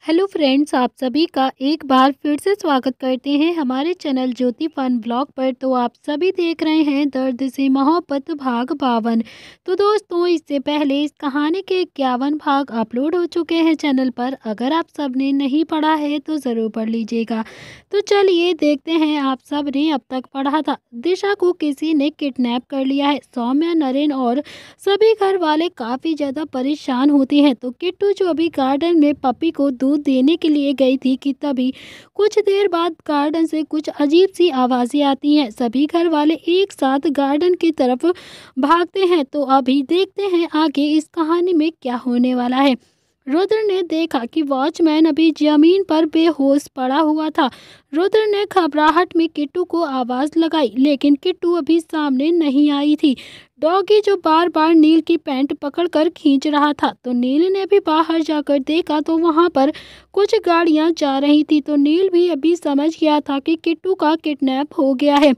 Hello friends, आप सभी का एक बार फिर से स्वागत करते हैं हमारे चैनल ज्योति फन ब्लॉग पर। तो आप सभी देख रहे हैं दर्द से मोहब्बत भाग 52। तो दोस्तों, इससे पहले इस कहानी के 51 भाग अपलोड हो चुके हैं चैनल पर। अगर आप सब ने नहीं पढ़ा है तो ज़रूर पढ़ लीजिएगा। तो चलिए देखते हैं आप सब ने अब तक पढ़ा था। दिशा को किसी ने किडनैप कर लिया है। सौम्या, नरेन और सभी घर वाले काफ़ी ज़्यादा परेशान होते हैं। तो किट्टू जो अभी गार्डन में पपी को दूध देने के लिए गई थी कि तभी कुछ देर बाद गार्डन से कुछ अजीब सी आवाज़ें आती हैं। सभी घर वाले एक साथ गार्डन की तरफ भागते हैं। तो अभी देखते हैं आगे इस कहानी में क्या होने वाला है। रुद्र ने देखा कि वॉचमैन अभी जमीन पर बेहोश पड़ा हुआ था। रुद्र ने घबराहट में किट्टू को आवाज़ लगाई, लेकिन किट्टू अभी सामने नहीं आई थी। डॉगी जो बार बार नील की पैंट पकड़कर खींच रहा था, तो नील ने भी बाहर जाकर देखा तो वहां पर कुछ गाड़ियां जा रही थी। तो नील भी अभी समझ गया था कि किट्टू का किडनैप हो गया है।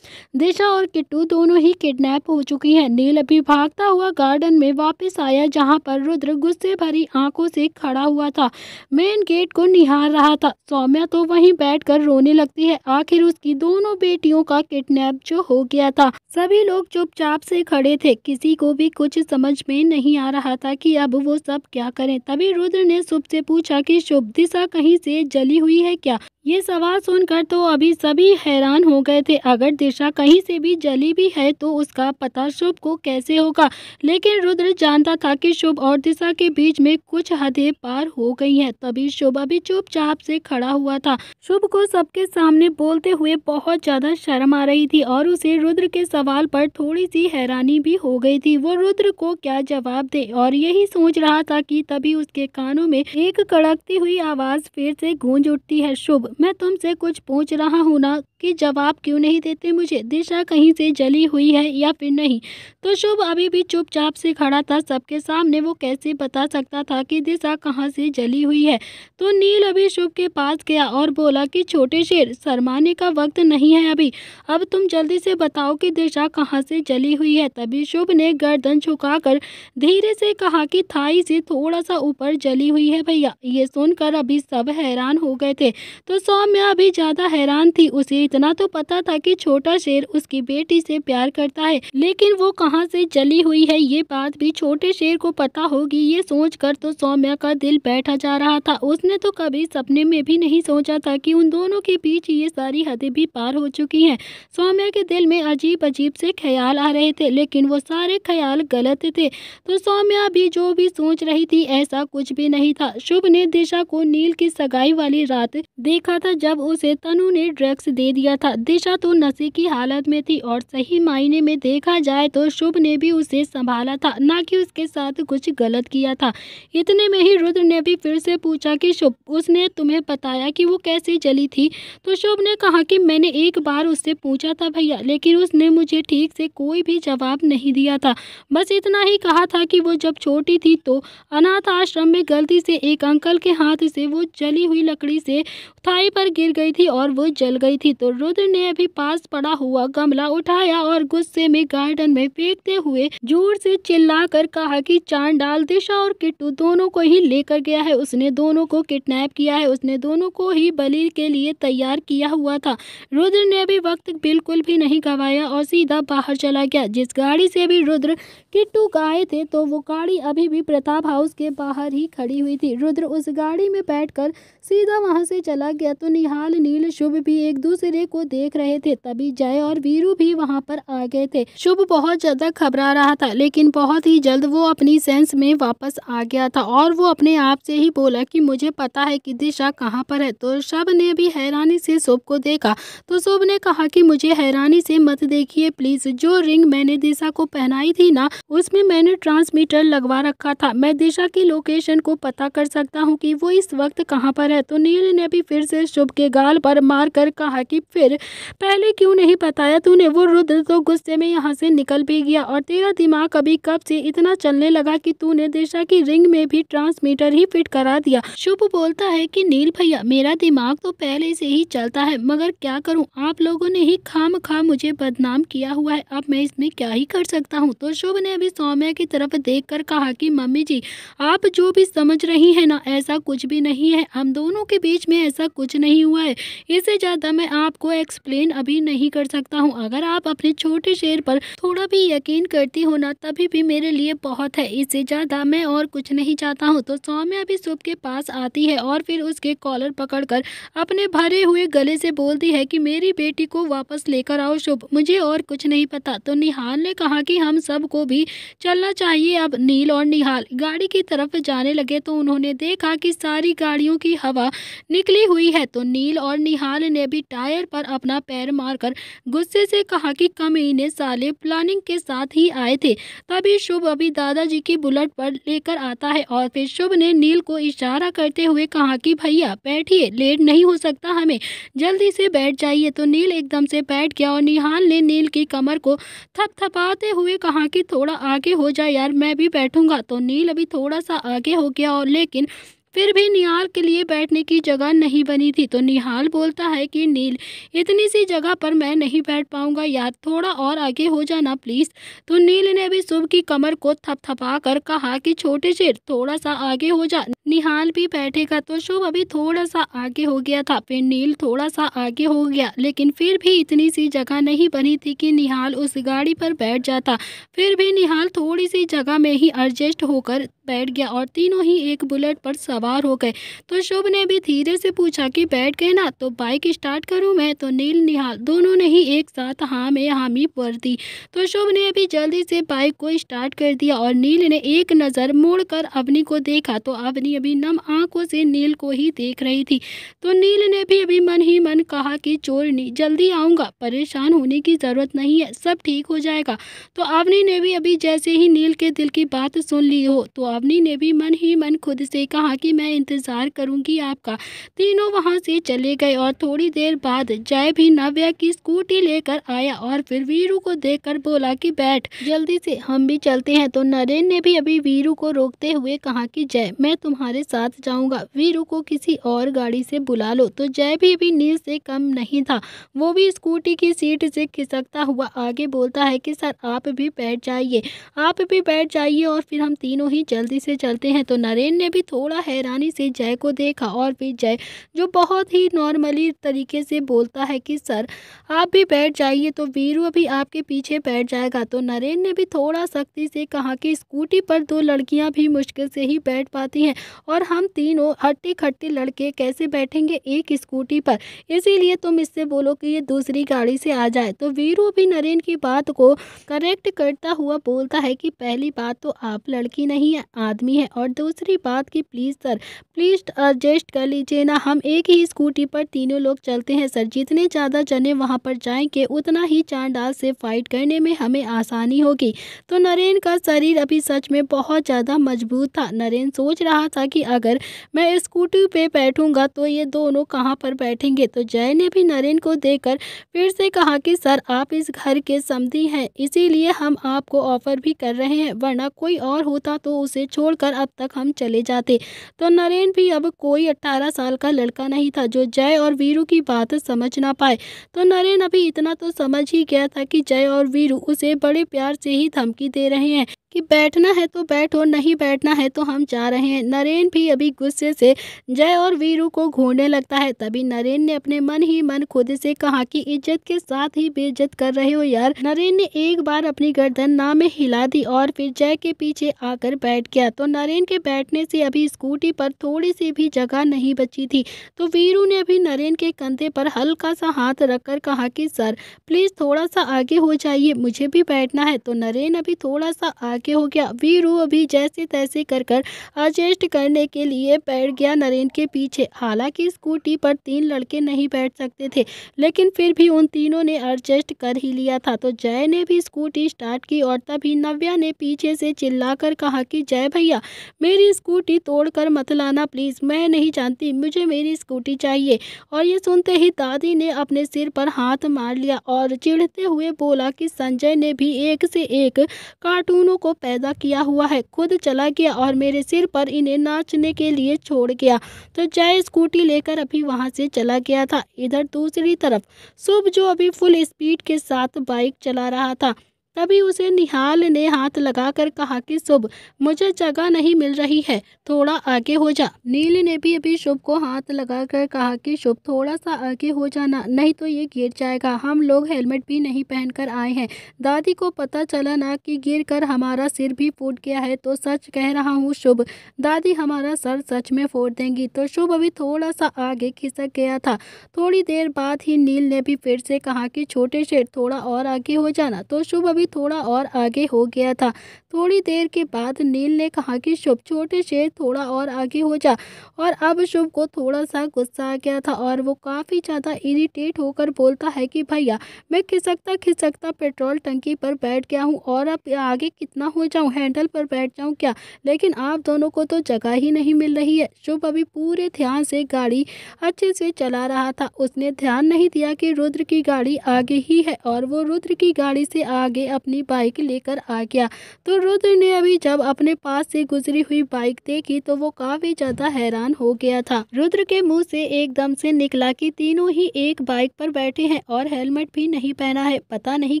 दिशा और किट्टू दोनों ही किडनैप हो चुकी हैं। नील अभी भागता हुआ गार्डन में वापस आया, जहां पर रुद्र गुस्से भरी आंखों से खड़ा हुआ था, मेन गेट को निहार रहा था। सौम्या तो वहीं बैठकर रोने लगती है। आखिर उसकी दोनों बेटियों का किडनैप जो हो गया था। सभी लोग चुपचाप से खड़े थे। किसी को भी कुछ समझ में नहीं आ रहा था कि अब वो सब क्या करें। तभी रुद्र ने शुभ से पूछा कि शुभ, दिशा कहीं से जली हुई है क्या? ये सवाल सुनकर तो अभी सभी हैरान हो गए थे। अगर दिशा कहीं से भी जली भी है तो उसका पता शुभ को कैसे होगा? लेकिन रुद्र जानता था कि शुभ और दिशा के बीच में कुछ हदें पार हो गई हैं। तभी शुभ अभी चुपचाप से खड़ा हुआ था। शुभ को सबके सामने बोलते हुए बहुत ज्यादा शर्म आ रही थी और उसे रुद्र के सवाल पर थोड़ी सी हैरानी भी हो गई थी। वो रुद्र को क्या जवाब दे और यही सोच रहा था कि तभी उसके कानों में एक कड़कती हुई आवाज फिर से गूंज उठती है। शुभ, मैं तुमसे कुछ पूछ रहा हूँ ना कि जवाब क्यों नहीं देते मुझे? दिशा कहीं से जली हुई है या फिर नहीं? तो शुभ अभी भी चुपचाप से खड़ा था। सबके सामने वो कैसे बता सकता था कि दिशा कहाँ से जली हुई है? तो नील अभी शुभ के पास गया और बोला कि छोटे शेर, शर्माने का वक्त नहीं है अभी। अब तुम जल्दी से बताओ कि दिशा कहाँ से जली हुई है। तभी शुभ ने गर्दन झुकाकर धीरे से कहा कि थाई से थोड़ा सा ऊपर जली हुई है भैया। ये सुनकर अभी सब हैरान हो गए थे। तो सौम्या अभी ज्यादा हैरान थी। उसे इतना तो पता था कि छोटा शेर उसकी बेटी से प्यार करता है, लेकिन वो कहाँ से जली हुई है ये बात भी छोटे शेर को पता होगी। ये सोचकर तो सौम्या का दिल बैठा जा रहा था। उसने तो कभी सपने में भी नहीं सोचा था कि उन दोनों के बीच ये सारी हदें भी पार हो चुकी हैं। सौम्या के दिल में अजीब अजीब से ख्याल आ रहे थे, लेकिन वो सारे ख्याल गलत थे। तो सौम्या भी जो भी सोच रही थी ऐसा कुछ भी नहीं था। शुभ ने दिशा को नील की सगाई वाली रात देखा था, जब उसे तनु ने ड्रग्स दे दिया था। दिशा तो नशे की हालत में थी और सही मायने में देखा जाए तो शुभ ने भी उसे संभाला था, ना कि उसके साथ कुछ गलत किया था। इतने में ही रुद्र ने भी फिर से पूछा कि शुभ, उसने तुम्हें बताया कि वो कैसे जली थी? तो शुभ ने कहा कि मैंने एक बार उससे पूछा था भैया, लेकिन उसने मुझे ठीक से कोई भी जवाब नहीं दिया था। बस इतना ही कहा था कि वो जब छोटी थी तो अनाथ आश्रम में गलती से एक अंकल के हाथ से वो जली हुई लकड़ी से थाई पर गिर गई थी और वो जल गई थी। तो रुद्र ने अभी पास पड़ा हुआ गमला उठाया और गुस्से में गार्डन में फेंकते हुए जोर से चिल्लाकर कहा कि चांद डाल, दिशा और किट्टू दोनों को ही लेकर गया है। उसने दोनों को किडनैप किया है। उसने दोनों को ही बलि के लिए तैयार किया हुआ था। रुद्र ने अभी वक्त बिल्कुल भी नहीं गवाया और सीधा बाहर चला गया। जिस गाड़ी से अभी रुद्र किट्टू आए थे तो वो गाड़ी अभी भी प्रताप हाउस के बाहर ही खड़ी हुई थी। रुद्र उस गाड़ी में बैठकर सीधा वहां से चला गया। तो निहाल, नील, शुभ भी एक दूसरे को देख रहे थे। तभी जय और वीरू भी वहां पर आ गए थे। शुभ बहुत ज्यादा घबरा रहा था, लेकिन बहुत ही जल्द वो अपनी सेंस में वापस आ गया था और वो अपने आप से ही बोला कि मुझे पता है कि दिशा कहाँ पर है। तो शुभ ने भी हैरानी से शुभ को देखा। तो शुभ ने कहा कि मुझे हैरानी से मत देखिए प्लीज। जो रिंग मैंने दिशा को पहनाई थी ना, उसमें मैंने ट्रांसमीटर लगवा रखा था। मैं दिशा की लोकेशन को पता कर सकता हूँ कि वो इस वक्त कहाँ पर है। तो नील ने भी फिर से से शुभ के गाल पर मारकर कहा कि फिर पहले क्यों नहीं बताया तूने। वो रुद्र तो गुस्से में यहाँ से निकल भी गया और तेरा दिमाग अभी कब से इतना चलने लगा कि तूने दिशा की रिंग में भी ट्रांसमीटर ही फिट करा दिया। शुभ बोलता है कि नील भैया मेरा दिमाग तो पहले से ही चलता है, मगर क्या करूं, आप लोगों ने ही खामखा मुझे बदनाम किया हुआ है, अब मैं इसमें क्या ही कर सकता हूं। तो शुभ ने अभी सौम्या की तरफ देखकर कहा कि मम्मी जी आप जो भी समझ रही हैं ना, ऐसा कुछ भी नहीं है, हम दोनों के बीच में ऐसा कुछ नहीं हुआ है। इससे ज्यादा मैं आपको एक्सप्लेन अभी नहीं कर सकता हूँ। अगर आप अपने छोटे शेर पर थोड़ा भी यकीन करती हो ना, तभी भी मेरे लिए बहुत है, इससे ज्यादा मैं और कुछ नहीं चाहता हूँ। तो सौम्या भी शुभ के पास आती है और फिर उसके कॉलर पकड़कर अपने भरे हुए गले से बोलती है कि मेरी बेटी को वापस लेकर आओ शुभ, मुझे और कुछ नहीं पता। तो निहाल ने कहा कि हम सबको भी चलना चाहिए। अब नील और निहाल गाड़ी की तरफ जाने लगे तो उन्होंने देखा कि सारी गाड़ियों की हवा निकली हुई है। तो नील और निहाल ने भी टायर पर अपना पैर मारकर गुस्से से कहा कि कमीने साले प्लानिंग के साथ ही आए थे। तभी शुभ अभी दादाजी की बुलेट पर लेकर आता है और फिर शुभ ने नील को इशारा करते हुए कहा कि भैया बैठिए, लेट नहीं हो सकता, हमें जल्दी से बैठ जाइए। तो नील एकदम से बैठ गया और निहाल ने नील की कमर को थपथपाते हुए कहा कि थोड़ा आगे हो जा यार, मैं भी बैठूंगा। तो नील अभी थोड़ा सा आगे हो गया और लेकिन फिर भी निहाल के लिए बैठने की जगह नहीं बनी थी। तो निहाल बोलता है कि नील इतनी सी जगह पर मैं नहीं बैठ पाऊंगा यार, थोड़ा और आगे हो जाना प्लीज। तो नील ने भी शुभ की कमर को थपथपा कर कहा कि छोटे शेर थोड़ा सा आगे हो जा, निहाल भी बैठेगा। तो शुभ अभी थोड़ा सा आगे हो गया था, फिर नील थोड़ा सा आगे हो गया, लेकिन फिर भी इतनी सी जगह नहीं बनी थी कि निहाल उस गाड़ी पर बैठ जाता। फिर भी निहाल थोड़ी सी जगह में ही एडजस्ट होकर बैठ गया और तीनों ही एक बुलेट पर सवार हो गए। तो शुभ ने भी धीरे से पूछा कि बैठ गए ना, तो बाइक स्टार्ट करूं मैं। तो नील निहाल दोनों ने ही एक साथ हाँ में हामी भर दी। तो शुभ ने अभी जल्दी से बाइक को स्टार्ट कर दिया और नील ने एक नज़र मोड़कर अवनी को देखा। तो अवनी अभी नम आंखों से नील को ही देख रही थी। तो नील ने भी अभी मन ही मन कहा कि चोरनी जल्दी आऊँगा, परेशान होने की ज़रूरत नहीं है, सब ठीक हो जाएगा। तो अवनी ने भी अभी जैसे ही नील के दिल की बात सुन ली हो, तो अवनी ने भी मन ही मन खुद से कहा कि मैं इंतज़ार करूंगी आपका। तीनों वहां से चले गए और थोड़ी देर बाद जय भी नव्या की स्कूटी लेकर आया और फिर वीरू को देखकर बोला कि बैठ जल्दी से, हम भी चलते हैं। तो नरेन ने भी अभी वीरू को रोकते हुए कहा कि जय मैं तुम्हारे साथ जाऊंगा, वीरू को किसी और गाड़ी से बुला लो। तो जय भी अभी नील से कम नहीं था, वो भी स्कूटी की सीट से खिसकता हुआ आगे बोलता है कि सर आप भी बैठ जाइए, आप भी बैठ जाइए और फिर हम तीनों ही जल्दी से चलते हैं। तो नरेन ने भी थोड़ा हैरानी से जय को देखा और फिर जय जो बहुत ही नॉर्मली तरीके से बोलता है कि सर आप भी बैठ जाइए, तो वीरू अभी आपके पीछे बैठ जाएगा। तो नरेन ने भी थोड़ा सख्ती से कहा कि स्कूटी पर दो लड़कियां भी मुश्किल से ही बैठ पाती हैं और हम तीनों हट्टी खट्टी लड़के कैसे बैठेंगे एक स्कूटी पर, इसीलिए तुम इससे बोलो कि ये दूसरी गाड़ी से आ जाए। तो वीरू भी नरेन की बात को करेक्ट करता हुआ बोलता है कि पहली बात तो आप लड़की नहीं है, आदमी है, और दूसरी बात कि प्लीज़ सर प्लीज़ एडजस्ट कर लीजिए ना, हम एक ही स्कूटी पर तीनों लोग चलते हैं सर, जितने ज़्यादा जने वहाँ पर जाएंगे उतना ही चांडाल से फाइट करने में हमें आसानी होगी। तो नरेन का शरीर अभी सच में बहुत ज़्यादा मजबूत था। नरेन सोच रहा था कि अगर मैं स्कूटी पे बैठूंगा तो ये दोनों कहाँ पर बैठेंगे। तो जय ने भी नरेन को देखकर फिर से कहा कि सर आप इस घर के समधी हैं, इसीलिए हम आपको ऑफर भी कर रहे हैं, वरना कोई और होता तो उसे छोड़कर अब तक हम चले जाते। तो नरेन भी अब कोई 18 साल का लड़का नहीं था जो जय और वीरू की बात समझ ना पाए। तो नरेन अभी इतना तो समझ ही गया था कि जय और वीरू उसे बड़े प्यार से ही धमकी दे रहे हैं कि बैठना है तो बैठो, नहीं बैठना है तो हम जा रहे हैं। नरेन भी अभी गुस्से से जय और वीरू को घूरने लगता है। तभी नरेन ने अपने मन ही मन खुद से कहा कि इज्जत के साथ ही बेइज्जत कर रहे हो यार। नरेन ने एक बार अपनी गर्दन ना में हिला दी और फिर जय के पीछे आकर बैठ गया। तो नरेन के बैठने से अभी स्कूटी पर थोड़ी सी भी जगह नहीं बची थी। तो वीरू ने अभी नरेन के कंधे पर हल्का सा हाथ रखकर कहा कि सर प्लीज थोड़ा सा आगे हो जाइए, मुझे भी बैठना है। तो नरेन अभी थोड़ा सा आगे हो गया। वीरू अभी जैसे तैसे कर एडजस्ट करने के लिए बैठ गया नरेन के पीछे। हालांकि स्कूटी पर 3 लड़के नहीं बैठ सकते थे, लेकिन फिर भी उन तीनों ने एडजस्ट कर ही लिया था। तो जय ने भी स्कूटी स्टार्ट की और तभी नव्या ने पीछे से चिल्लाकर कहा कि जय भैया, मेरी स्कूटी तोड़कर मत लाना प्लीज, मैं नहीं जानती, मुझे मेरी स्कूटी चाहिए। और ये सुनते ही दादी ने अपने सिर पर हाथ मार लिया और चिढ़ते हुए बोला कि संजय ने भी एक से एक कार्टूनों को पैदा किया हुआ है, खुद चला गया और मेरे सिर पर इन्हें नाचने के लिए छोड़ गया। तो जय स्कूटी लेकर अभी वहां से चला गया था। इधर दूसरी तरफ शुभ जो अभी फुल स्पीड के साथ बाइक चला रहा था, तभी उसे निहाल ने हाथ लगाकर कहा कि शुभ, मुझे जगह नहीं मिल रही है, थोड़ा आगे हो जा। नील ने भी अभी शुभ को हाथ लगाकर कहा कि शुभ थोड़ा सा आगे हो जाना, नहीं तो ये गिर जाएगा, हम लोग हेलमेट भी नहीं पहनकर आए हैं। दादी को पता चला ना कि गिर कर हमारा सिर भी फूट गया है, तो सच कह रहा हूँ शुभ, दादी हमारा सर सच में फोड़ देंगी। तो शुभ अभी थोड़ा सा आगे खिसक गया था। थोड़ी देर बाद ही नील ने भी फिर से कहा कि छोटे शेर थोड़ा और आगे हो जाना। तो शुभ अभी थोड़ा और आगे हो गया था। थोड़ी देर के बाद नील ने कहा कि शुभ, छोटे शेर थोड़ा और आगे हो जा। और अब शुभ को थोड़ा सा गुस्सा आ गया था और वो काफ़ी ज़्यादा इरिटेट होकर बोलता है कि भैया, मैं खिसकता खिसकता पेट्रोल टंकी पर बैठ गया हूँ और अब आगे कितना हो जाऊँ, हैंडल पर बैठ जाऊँ क्या, लेकिन आप दोनों को तो जगह ही नहीं मिल रही है। शुभ अभी पूरे ध्यान से गाड़ी अच्छे से चला रहा था। उसने ध्यान नहीं दिया कि रुद्र की गाड़ी आगे ही है और वो रुद्र की गाड़ी से आगे अपनी बाइक लेकर आ गया। तो रुद्र ने अभी जब अपने पास से गुजरी हुई बाइक देखी तो वो काफी ज्यादा हैरान हो गया था। रुद्र के मुंह से एकदम से निकला कि तीनों ही एक बाइक पर बैठे हैं और हेलमेट भी नहीं पहना है, पता नहीं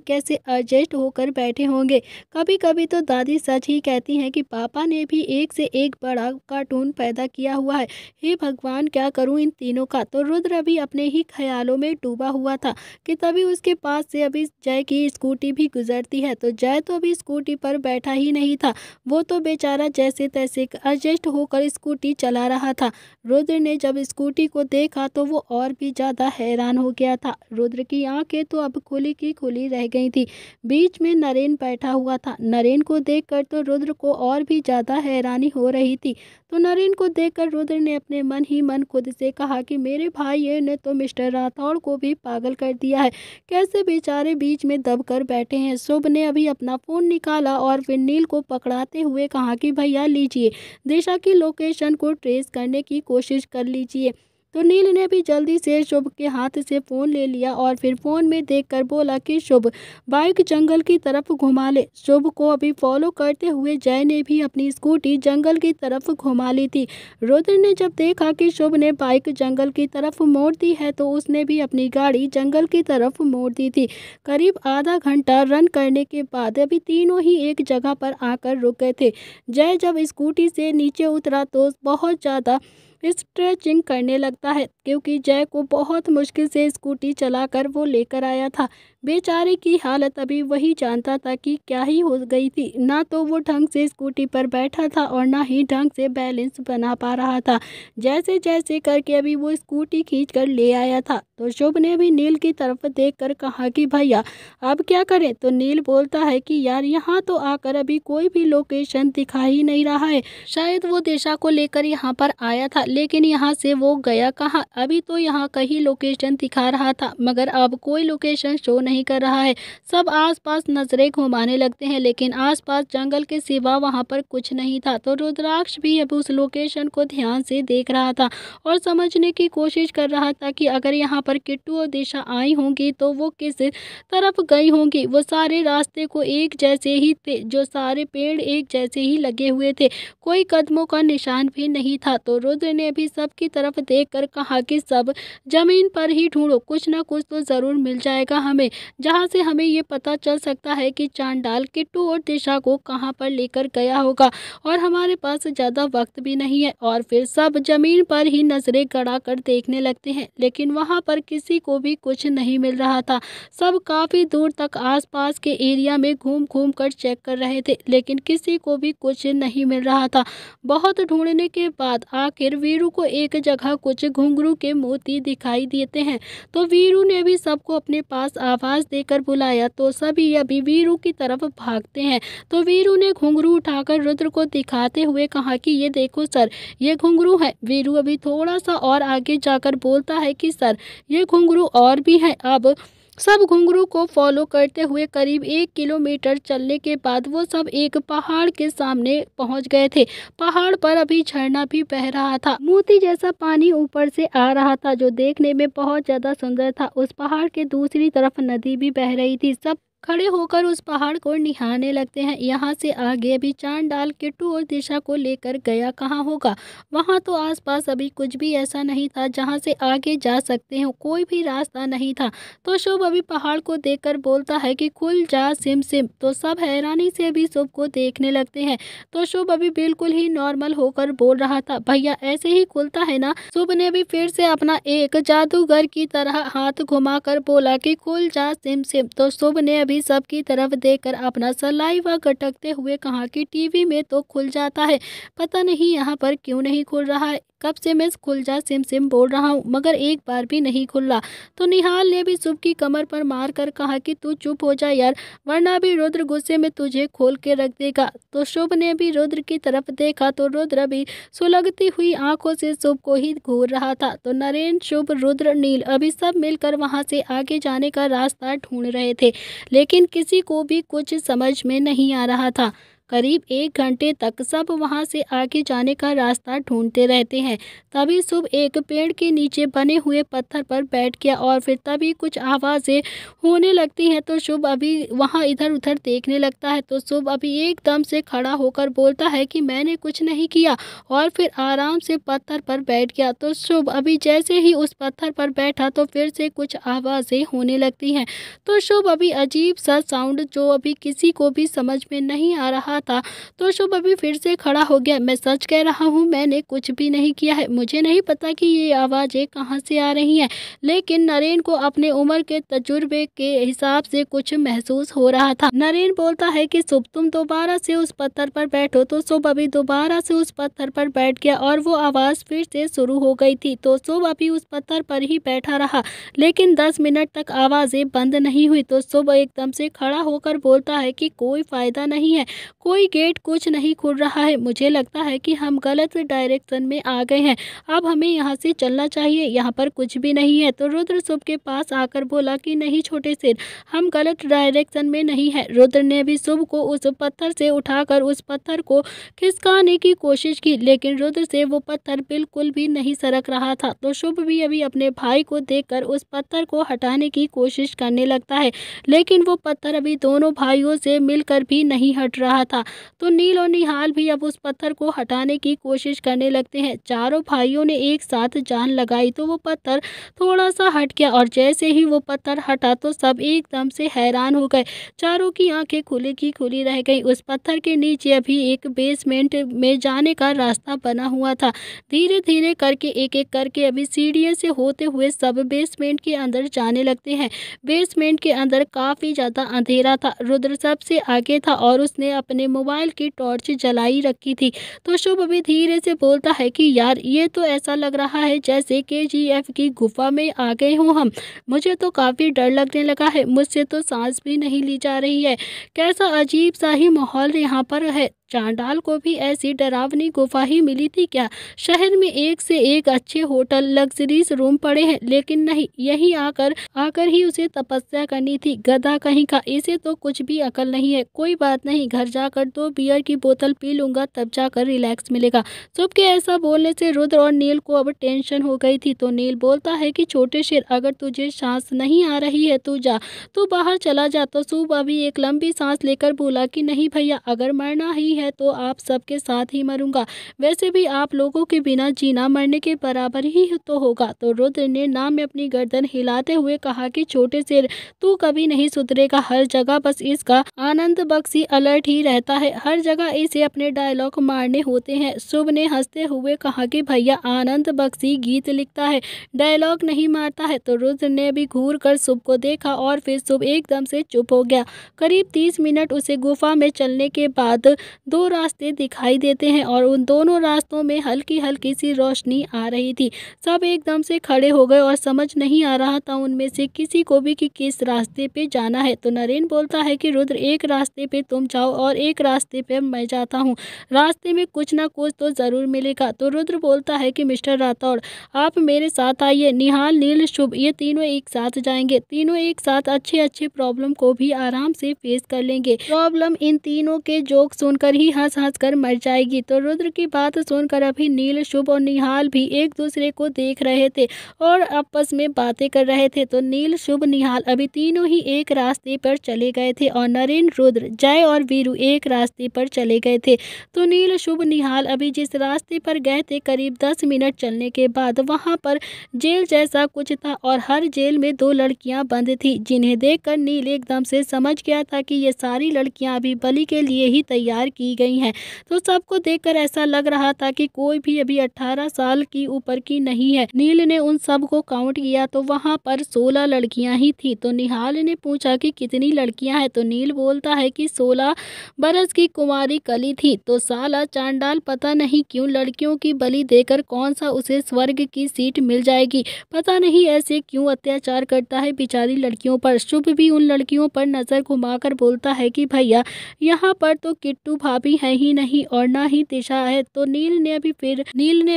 कैसे एडजस्ट होकर बैठे होंगे। कभी कभी तो दादी सच ही कहती हैं कि पापा ने भी एक से एक बड़ा कार्टून पैदा किया हुआ है। हे भगवान, क्या करूं इन तीनों का। तो रुद्र अभी अपने ही ख्यालों में डूबा हुआ था कि तभी उसके पास से अभी जय की स्कूटी भी गुजरती है। तो जय तो अभी स्कूटी पर बैठा ही नहीं था, वो तो बेचारा जैसे तैसे एडजस्ट होकर स्कूटी चला रहा था। रुद्र ने जब स्कूटी को देखा तो वो और भी ज्यादा हैरान हो गया था। रुद्र की आंखें तो अब खुली की खुली रह गई थी। बीच में नरेन बैठा हुआ था। नरेन को देखकर तो रुद्र को और भी ज्यादा हैरानी हो रही थी। तो नरेन को देखकर रुद्र ने अपने मन ही मन खुद से कहा कि मेरे भाई ने तो मिस्टर राठौड़ को भी पागल कर दिया है, कैसे बेचारे बीच में दब कर बैठे हैं। शुभ ने अभी अपना फोन निकाला और फिर नील को पकड़ाते हुए कहा कि भैया लीजिए, दिशा की लोकेशन को ट्रेस करने की कोशिश कर लीजिए। तो नील ने भी जल्दी से शुभ के हाथ से फ़ोन ले लिया और फिर फ़ोन में देखकर बोला कि शुभ, बाइक जंगल की तरफ घुमा ले। शुभ को अभी फॉलो करते हुए जय ने भी अपनी स्कूटी जंगल की तरफ घुमा ली थी। रुद्र ने जब देखा कि शुभ ने बाइक जंगल की तरफ मोड़ दी है तो उसने भी अपनी गाड़ी जंगल की तरफ मोड़ दी थी। करीब आधा घंटा रन करने के बाद अभी तीनों ही एक जगह पर आकर रुक गए थे। जय जब स्कूटी से नीचे उतरा तो बहुत ज़्यादा स्ट्रेचिंग करने लगता है, क्योंकि जय को बहुत मुश्किल से स्कूटी चलाकर वो लेकर आया था। बेचारे की हालत अभी वही जानता था कि क्या ही हो गई थी। ना तो वो ढंग से स्कूटी पर बैठा था और ना ही ढंग से बैलेंस बना पा रहा था। जैसे जैसे करके अभी वो स्कूटी खींच कर ले आया था। तो शुभ ने भी नील की तरफ देखकर कहा कि भैया अब क्या करें। तो नील बोलता है कि यार यहाँ तो आकर अभी कोई भी लोकेशन दिखा ही नहीं रहा है, शायद वो दिशा को लेकर यहाँ पर आया था, लेकिन यहाँ से वो गया कहाँ। अभी तो यहाँ कहीं लोकेशन दिखा रहा था मगर अब कोई लोकेशन शो नहीं कर रहा है। सब आसपास नजरें घुमाने लगते हैं, लेकिन आसपास जंगल के सिवा वहाँ पर कुछ नहीं था। तो रुद्राक्ष भी अब उस लोकेशन को ध्यान से देख रहा था और समझने की कोशिश कर रहा था कि अगर यहाँ पर किट्टू और दिशा आई होंगी तो वो किस तरफ गई होंगी। वो सारे रास्ते को एक जैसे ही थे, जो सारे पेड़ एक जैसे ही लगे हुए थे, कोई कदमों का निशान भी नहीं था। तो रुद्र ने भी सबकी तरफ देखकर कहा कि सब जमीन पर ही ढूंढो, कुछ ना कुछ तो जरूर मिल जाएगा हमें, जहां से हमें ये पता चल सकता है कि चांडाल किट्टू और दिशा को कहां पर लेकर गया होगा। और हमारे पास ज़्यादा वक्त भी नहीं है। और फिर सब जमीन पर ही नजरें गड़ा कर देखने लगते हैं, लेकिन वहां पर किसी को भी कुछ नहीं मिल रहा था। सब काफ़ी दूर तक आसपास के एरिया में घूम घूम कर चेक कर रहे थे, लेकिन किसी को भी कुछ नहीं मिल रहा था। बहुत ढूंढने के बाद आखिर वीरू को एक जगह कुछ घुंघरू घुंघरू के मोती दिखाई देते हैं। तो वीरू ने भी सबको अपने पास आवाज़ देकर बुलाया तो सभी अभी वीरू की तरफ भागते हैं। तो वीरू ने घुंघरू उठाकर रुद्र को दिखाते हुए कहा कि ये देखो सर, ये घुंघरू है। वीरू अभी थोड़ा सा और आगे जाकर बोलता है कि सर, ये घुंघरू और भी हैं। अब सब घुंघरू को फॉलो करते हुए करीब 1 किलोमीटर चलने के बाद वो सब एक पहाड़ के सामने पहुंच गए थे। पहाड़ पर अभी झरना भी बह रहा था, मोती जैसा पानी ऊपर से आ रहा था जो देखने में बहुत ज्यादा सुंदर था। उस पहाड़ के दूसरी तरफ नदी भी बह रही थी। सब खड़े होकर उस पहाड़ को निहारने लगते हैं। यहाँ से आगे अभी चांडाल किट्टू और दिशा को लेकर गया कहाँ होगा। वहाँ तो आसपास अभी कुछ भी ऐसा नहीं था जहाँ से आगे जा सकते हो, कोई भी रास्ता नहीं था। तो शुभ अभी पहाड़ को देखकर बोलता है कि खुल जा सिम सिम। तो सब हैरानी से अभी शुभ को देखने लगते हैं। तो शुभ अभी बिल्कुल ही नॉर्मल होकर बोल रहा था, भैया ऐसे ही खुलता है ना। शुभ ने भी फिर से अपना एक जादूगर की तरह हाथ घुमाकर बोला कि खुल जा सिम सिम। तो शुभ ने भी सबकी तरफ देखकर अपना सलाइवा गटकते हुए कहा कि टीवी में तो खुल जाता है, पता नहीं यहाँ पर क्यों नहीं खुल रहा है। कब से मैं खुल जा सिम सिम बोल रहा हूँ मगर एक बार भी नहीं खुला। तो निहाल ने भी शुभ की कमर पर मार कर कहा कि तू चुप हो जा यार, वरना भी रुद्र गुस्से में तुझे खोल के रख देगा। तो शुभ ने भी रुद्र की तरफ देखा तो रुद्र भी सुलगती हुई आंखों से शुभ को ही घूर रहा था। तो नरेन, शुभ, रुद्र, नील अभी सब मिलकर वहां से आगे जाने का रास्ता ढूंढ रहे थे, लेकिन किसी को भी कुछ समझ में नहीं आ रहा था। करीब 1 घंटे तक सब वहां से आगे जाने का रास्ता ढूंढते रहते हैं। तभी शुभ एक पेड़ के नीचे बने हुए पत्थर पर बैठ गया और फिर तभी कुछ आवाज़ें होने लगती हैं। तो शुभ अभी वहां इधर उधर देखने लगता है। तो शुभ अभी एकदम से खड़ा होकर बोलता है कि मैंने कुछ नहीं किया और फिर आराम से पत्थर पर बैठ गया। तो शुभ अभी जैसे ही उस पत्थर पर बैठा तो फिर से कुछ आवाज़ें होने लगती हैं। तो शुभ अभी अजीब सा साउंड जो अभी किसी को भी समझ में नहीं आ रहा था। तो शुभ अभी फिर से खड़ा हो गया, मैं सच कह रहा हूँ, मैंने कुछ भी नहीं किया है। मुझे नहीं पता कि ये आवाज़ें कहाँ से आ रही हैं, लेकिन नरेन को अपने उम्र के तजुर्बे के हिसाब से कुछ महसूस हो रहा था। नरेन बोलता है कि शुभ तुम दोबारा से उस पत्थर पर बैठो। तो शुभ अभी दोबारा से उस पत्थर पर बैठ गया और वो आवाज़ फिर से शुरू हो गई थी। तो शुभ अभी उस पत्थर पर ही बैठा रहा, लेकिन 10 मिनट तक आवाज़ें बंद नहीं हुई। तो शुभ एकदम से खड़ा होकर बोलता है कि कोई फ़ायदा नहीं है, कोई गेट कुछ नहीं खुल रहा है, मुझे लगता है कि हम गलत डायरेक्शन में आ गए हैं, अब हमें यहाँ से चलना चाहिए, यहाँ पर कुछ भी नहीं है। तो रुद्र शुभ के पास आकर बोला कि नहीं छोटे शेर, हम गलत डायरेक्शन में नहीं है। रुद्र ने भी शुभ को उस पत्थर से उठाकर उस पत्थर को खिसकाने की कोशिश की, लेकिन रुद्र से वो पत्थर बिल्कुल भी नहीं सरक रहा था। तो शुभ भी अभी अपने भाई को देखकर उस पत्थर को हटाने की कोशिश करने लगता है, लेकिन वो पत्थर अभी दोनों भाइयों से मिलकर भी नहीं हट रहा था। तो नील और निहाल भी अब उस पत्थर को हटाने की कोशिश करने लगते हैं। चारों भाइयों ने एक साथ जान लगाई तो वो पत्थर थोड़ा सा हट गया और जैसे ही वो पत्थर हटा तो सब एकदम से हैरान हो गए। चारों की आंखें खुली की खुली रह गई। उस पत्थर के नीचे अभी एक बेसमेंट में जाने का रास्ता बना हुआ था। धीरे धीरे करके एक एक करके अभी सीढ़ियों से होते हुए सब बेसमेंट के अंदर जाने लगते हैं। बेसमेंट के अंदर काफ़ी ज़्यादा अंधेरा था। रुद्र सबसे आगे था और उसने अपने मोबाइल की टॉर्च जलाई रखी थी। तो शुभ अभी धीरे से बोलता है कि यार ये तो ऐसा लग रहा है जैसे KGF की गुफा में आ गए हों हम, मुझे तो काफ़ी डर लगने लगा है, मुझसे तो सांस भी नहीं ली जा रही है, कैसा अजीब सा ही माहौल यहाँ पर है। चांडाल को भी ऐसी डरावनी गुफा ही मिली थी क्या? शहर में एक से एक अच्छे होटल, लग्जरीज रूम पड़े हैं, लेकिन नहीं, यही आकर ही उसे तपस्या करनी थी। गधा कहीं का, इसे तो कुछ भी अकल नहीं है। कोई बात नहीं, घर जाकर 2 बियर की बोतल पी लूंगा, तब जाकर रिलैक्स मिलेगा। शुभ के ऐसा बोलने से रुद्र और नील को अब टेंशन हो गई थी। तो नील बोलता है कि छोटे शेर, अगर तुझे सांस नहीं आ रही है तू जा, तू बाहर चला जा। तो शुभ अभी एक लंबी सांस लेकर बोला कि नहीं भैया, अगर मरना ही है तो आप सबके साथ ही मरूंगा, वैसे भी आप लोगों के बिना जीना मरने के बराबर ही तो होगा। तो रुद्र ने नाम में अपनी गर्दन हिलाते हुए कहा कि छोटे शेर, तू कभी नहीं सुधरेगा, हर जगह बस इसका आनंद बख्शी अलर्ट ही रहता है, हर जगह इसे अपने डायलॉग मारने होते हैं। शुभ ने हंसते हुए कहा कि भैया आनंद बख्शी गीत लिखता है, डायलॉग नहीं मारता है। तो रुद्र ने भी घूर कर शुभ को देखा और फिर शुभ एकदम से चुप हो गया। करीब 30 मिनट उसे गुफा में चलने के बाद दो रास्ते दिखाई देते हैं और उन दोनों रास्तों में हल्की हल्की सी रोशनी आ रही थी। सब एकदम से खड़े हो गए और समझ नहीं आ रहा था उनमें से किसी को भी कि किस रास्ते पे जाना है। तो नरेन बोलता है कि रुद्र, एक रास्ते पे तुम जाओ और एक रास्ते पे मैं जाता हूँ, रास्ते में कुछ ना कुछ तो ज़रूर मिलेगा। तो रुद्र बोलता है कि मिस्टर राठौड़, आप मेरे साथ आइए। निहाल, नील, शुभ ये तीनों एक साथ जाएंगे। तीनों एक साथ अच्छे अच्छे प्रॉब्लम को भी आराम से फेस कर लेंगे। प्रॉब्लम इन तीनों के जोक सुनकर ही हंस हंस कर मर जाएगी। तो रुद्र की बात सुनकर अभी नील, शुभ और निहाल भी एक दूसरे को देख रहे थे और आपस में बातें कर रहे थे। तो नील, शुभ, निहाल अभी तीनों ही एक रास्ते पर चले गए थे और नरेन, रुद्र, जय और वीरू एक रास्ते पर चले गए थे। तो नील, शुभ, निहाल अभी जिस रास्ते पर गए थे करीब 10 मिनट चलने के बाद वहां पर जेल जैसा कुछ था और हर जेल में दो लड़कियां बंद थी, जिन्हें देखकर नील एकदम से समझ गया था कि ये सारी लड़कियां अभी बलि के लिए ही तैयार की गई हैं। तो सबको देखकर ऐसा लग रहा था कि कोई भी अभी 18 साल की ऊपर की नहीं है। नील ने उन सब को काउंट किया तो वहां पर 16 लड़कियां ही थी। तो निहाल ने पूछा कि कितनी लड़कियां हैं। तो नील बोलता है कि 16 बरस की कुंवारी कली थी। तो साला चांडाल पता नहीं क्यों लड़कियों की बलि देकर कौन सा उसे स्वर्ग की सीट मिल जाएगी, पता नहीं ऐसे क्यों अत्याचार करता है बेचारी लड़कियों पर। शुभ भी उन लड़कियों पर नजर घुमाकर बोलता है कि भैया, यहाँ पर तो किट्टू भाभी है ही नहीं और ना ही दिशा है। तो नील ने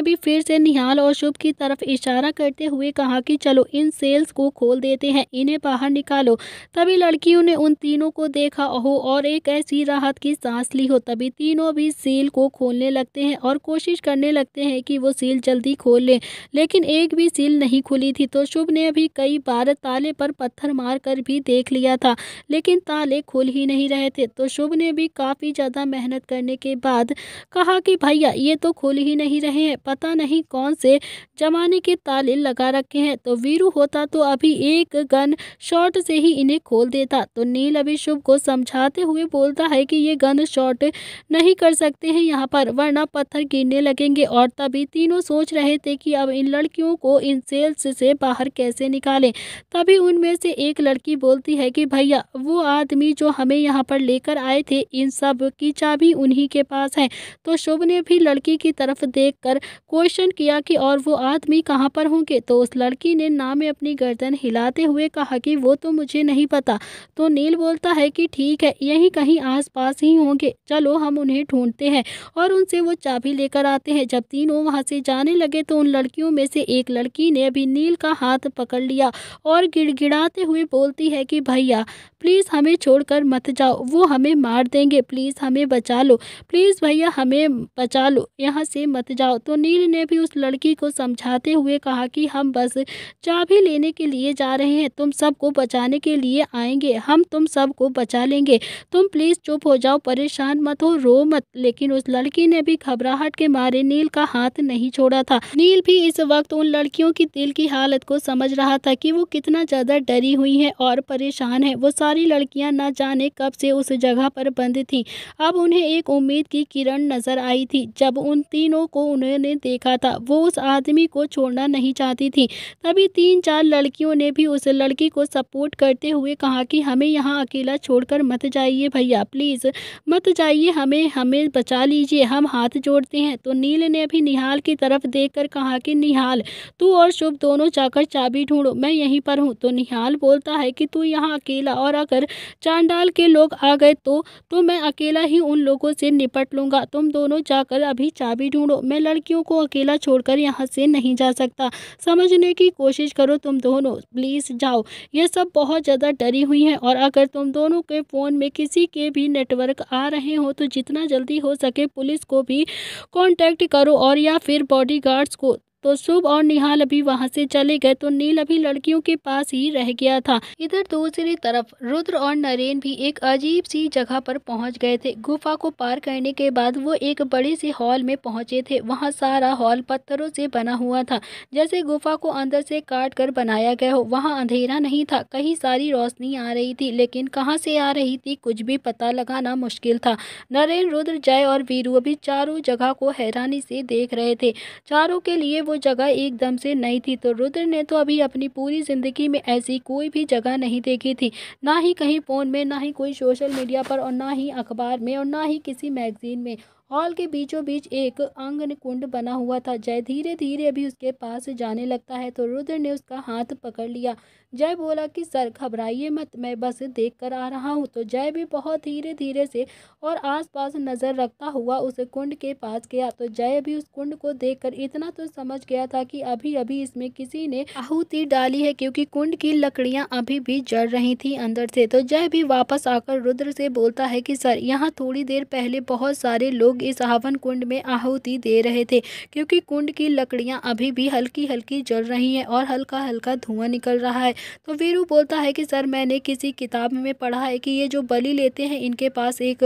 भी फिर से निहाल और शुभ की तरफ इशारा करते हुए कहा कि चलो इन सेल्स को खोल देते हैं, इन्हें बाहर निकालो। तभी लड़कियों ने उन तीनों को देखा हो और एक ऐसी राहत की सांस ली हो। तभी तीनों भी सील को खोलने लगते हैं और कोशिश करने लगते हैं कि वो सील जल्दी खोल लें, लेकिन एक भी सील नहीं खुली थी। तो शुभ ने अभी कई बार ताले पर पत्थर मार कर भी देख लिया था, लेकिन ताले खुल ही नहीं रहे थे। तो शुभ ने भी काफ़ी ज़्यादा मेहनत करने के बाद कहा कि भैया, ये तो खुल ही नहीं रहे हैं, पता नहीं कौन से जमाने के ताले लगा रखे हैं। तो वीरू होता तो अभी एक गन शॉट से ही इन्हें खोल देता। तो नील अभी शुभ को समझाते हुए बोलता है कि ये गन शॉट नहीं कर सकते हैं यहाँ पर, वरना पत्थर गिरने लगेंगे। और तभी तीनों सोच रहे थे कि अब इन लड़कियों को इन सेल्स से बाहर कैसे निकालें। तभी उनमें से एक लड़की बोलती है कि भैया, वो आदमी जो हमें यहाँ पर लेकर आए थे, इन सब की चाबी उन्हीं के पास है। तो शुभ ने भी लड़की की तरफ देखकर क्वेश्चन किया कि और वो आदमी कहाँ पर होंगे। तो उस लड़की ने ना में अपनी गर्दन हिलाते हुए कहा कि वो तो मुझे नहीं पता। तो नील बोलता है कि ठीक है, यहीं कहीं आसपास ही होंगे, चलो हम उन्हें ढूंढते हैं और उनसे वो चाबी लेकर आते हैं। जब तीनों वहां से जाने लगे तो उन लड़कियों में से एक लड़की ने अभी नील का हाथ पकड़ लिया और गिड़गिड़ाते हुए बोलती है कि भैया, प्लीज़ हमें छोड़कर मत जाओ, वो हमें मार देंगे, प्लीज़ हमें बचा लो, प्लीज़ भैया हमें बचा लो, यहाँ से मत जाओ। तो नील ने भी उस लड़की को समझाते हुए कहा कि हम बस चाबी लेने के लिए जा रहे हैं, तुम सबको बचाने के लिए आएंगे, हम तुम सबको बचा लेंगे, तुम प्लीज़ चुप हो जाओ, परेशान मत हो, रो मत। लेकिन उस लड़की ने भी घबराहट के मारे नील का हाथ नहीं छोड़ा था। नील भी इस वक्त उन लड़कियों की दिल की हालत को समझ रहा था कि वो कितना ज़्यादा डरी हुई हैं और परेशान है। वो सारी लड़कियां ना जाने कब से उस जगह पर बंद थीं। अब उन्हें एक उम्मीद की किरण नजर आई थी। जब उन तीनों को उन्होंने देखा था, वो उस आदमी को छोड़ना नहीं चाहती थी। तभी 3-4 लड़कियों ने भी उस लड़की को सपोर्ट करते हुए कहा कि हमें यहाँ अकेला छोड़कर मत जाइए भैया, प्लीज़ मत जाइए, हमें हमें बचा लीजिए, हम हाथ जोड़ते हैं। तो नील ने भी निहाल की तरफ देखकर कहा कि निहाल, तू और शुभ दोनों जाकर चाबी ढूंढो, मैं यहीं पर हूँ। तो निहाल बोलता है कि तू यहाँ अकेला, और अगर चांडाल के लोग आ गए तो मैं अकेला ही उन लोगों से निपट लूँगा, तुम दोनों जाकर अभी चाबी ढूंढो, मैं लड़कियों को अकेला छोड़कर यहाँ से नहीं जा सकता, समझने की कोशिश करो, तुम दोनों प्लीज़ जाओ। ये सब बहुत ज़्यादा डरी हुई हैं और अगर तुम दोनों के फ़ोन में किसी के भी नेटवर्क आ रहे हो तो जितना जल्दी हो सके पुलिस को भी कांटेक्ट करो और या फिर बॉडीगार्ड्स को। तो शुभ और निहाल अभी वहां से चले गए तो नील अभी लड़कियों के पास ही रह गया था। इधर दूसरी तरफ रुद्र और नरेन भी एक अजीब सी जगह पर पहुंच गए थे। गुफा को पार करने के बाद वो एक बड़ी सी हॉल में पहुंचे थे। वहां सारा हॉल पत्थरों से बना हुआ था, जैसे गुफा को अंदर से काट कर बनाया गया हो। वहाँ अंधेरा नहीं था, कहीं सारी रोशनी आ रही थी, लेकिन कहाँ से आ रही थी कुछ भी पता लगाना मुश्किल था। नरेन, रुद्र, जय और वीरू अभी चारों जगह को हैरानी से देख रहे थे। चारों के लिए वो वो जगह एकदम से नई थी। तो रुद्र ने तो अभी अपनी पूरी ज़िंदगी में ऐसी कोई भी जगह नहीं देखी थी, ना ही कहीं फ़ोन में, ना ही कोई सोशल मीडिया पर, और ना ही अखबार में, और ना ही किसी मैगज़ीन में। हॉल के बीचों बीच एक आंगन कुंड बना हुआ था। जय धीरे धीरे अभी उसके पास जाने लगता है तो रुद्र ने उसका हाथ पकड़ लिया। जय बोला कि सर घबराइए मत, मैं बस देख कर आ रहा हूँ। तो जय भी बहुत धीरे धीरे से और आसपास नज़र रखता हुआ उस कुंड के पास गया। तो जय भी उस कुंड को देखकर इतना तो समझ गया था कि अभी अभी इसमें किसी ने आहुति डाली है, क्योंकि कुंड की लकड़ियां अभी भी जल रही थी अंदर से। तो जय भी वापस आकर रुद्र से बोलता है कि सर, यहाँ थोड़ी देर पहले बहुत सारे लोग इस हवन कुंड में आहुति दे रहे थे, क्योंकि कुंड की लकड़ियां अभी भी हल्की हल्की जल रही हैं और हल्का हल्का धुआं निकल रहा है। तो वीरू बोलता है कि सर, मैंने किसी किताब में पढ़ा है कि ये जो बलि लेते हैं इनके पास एक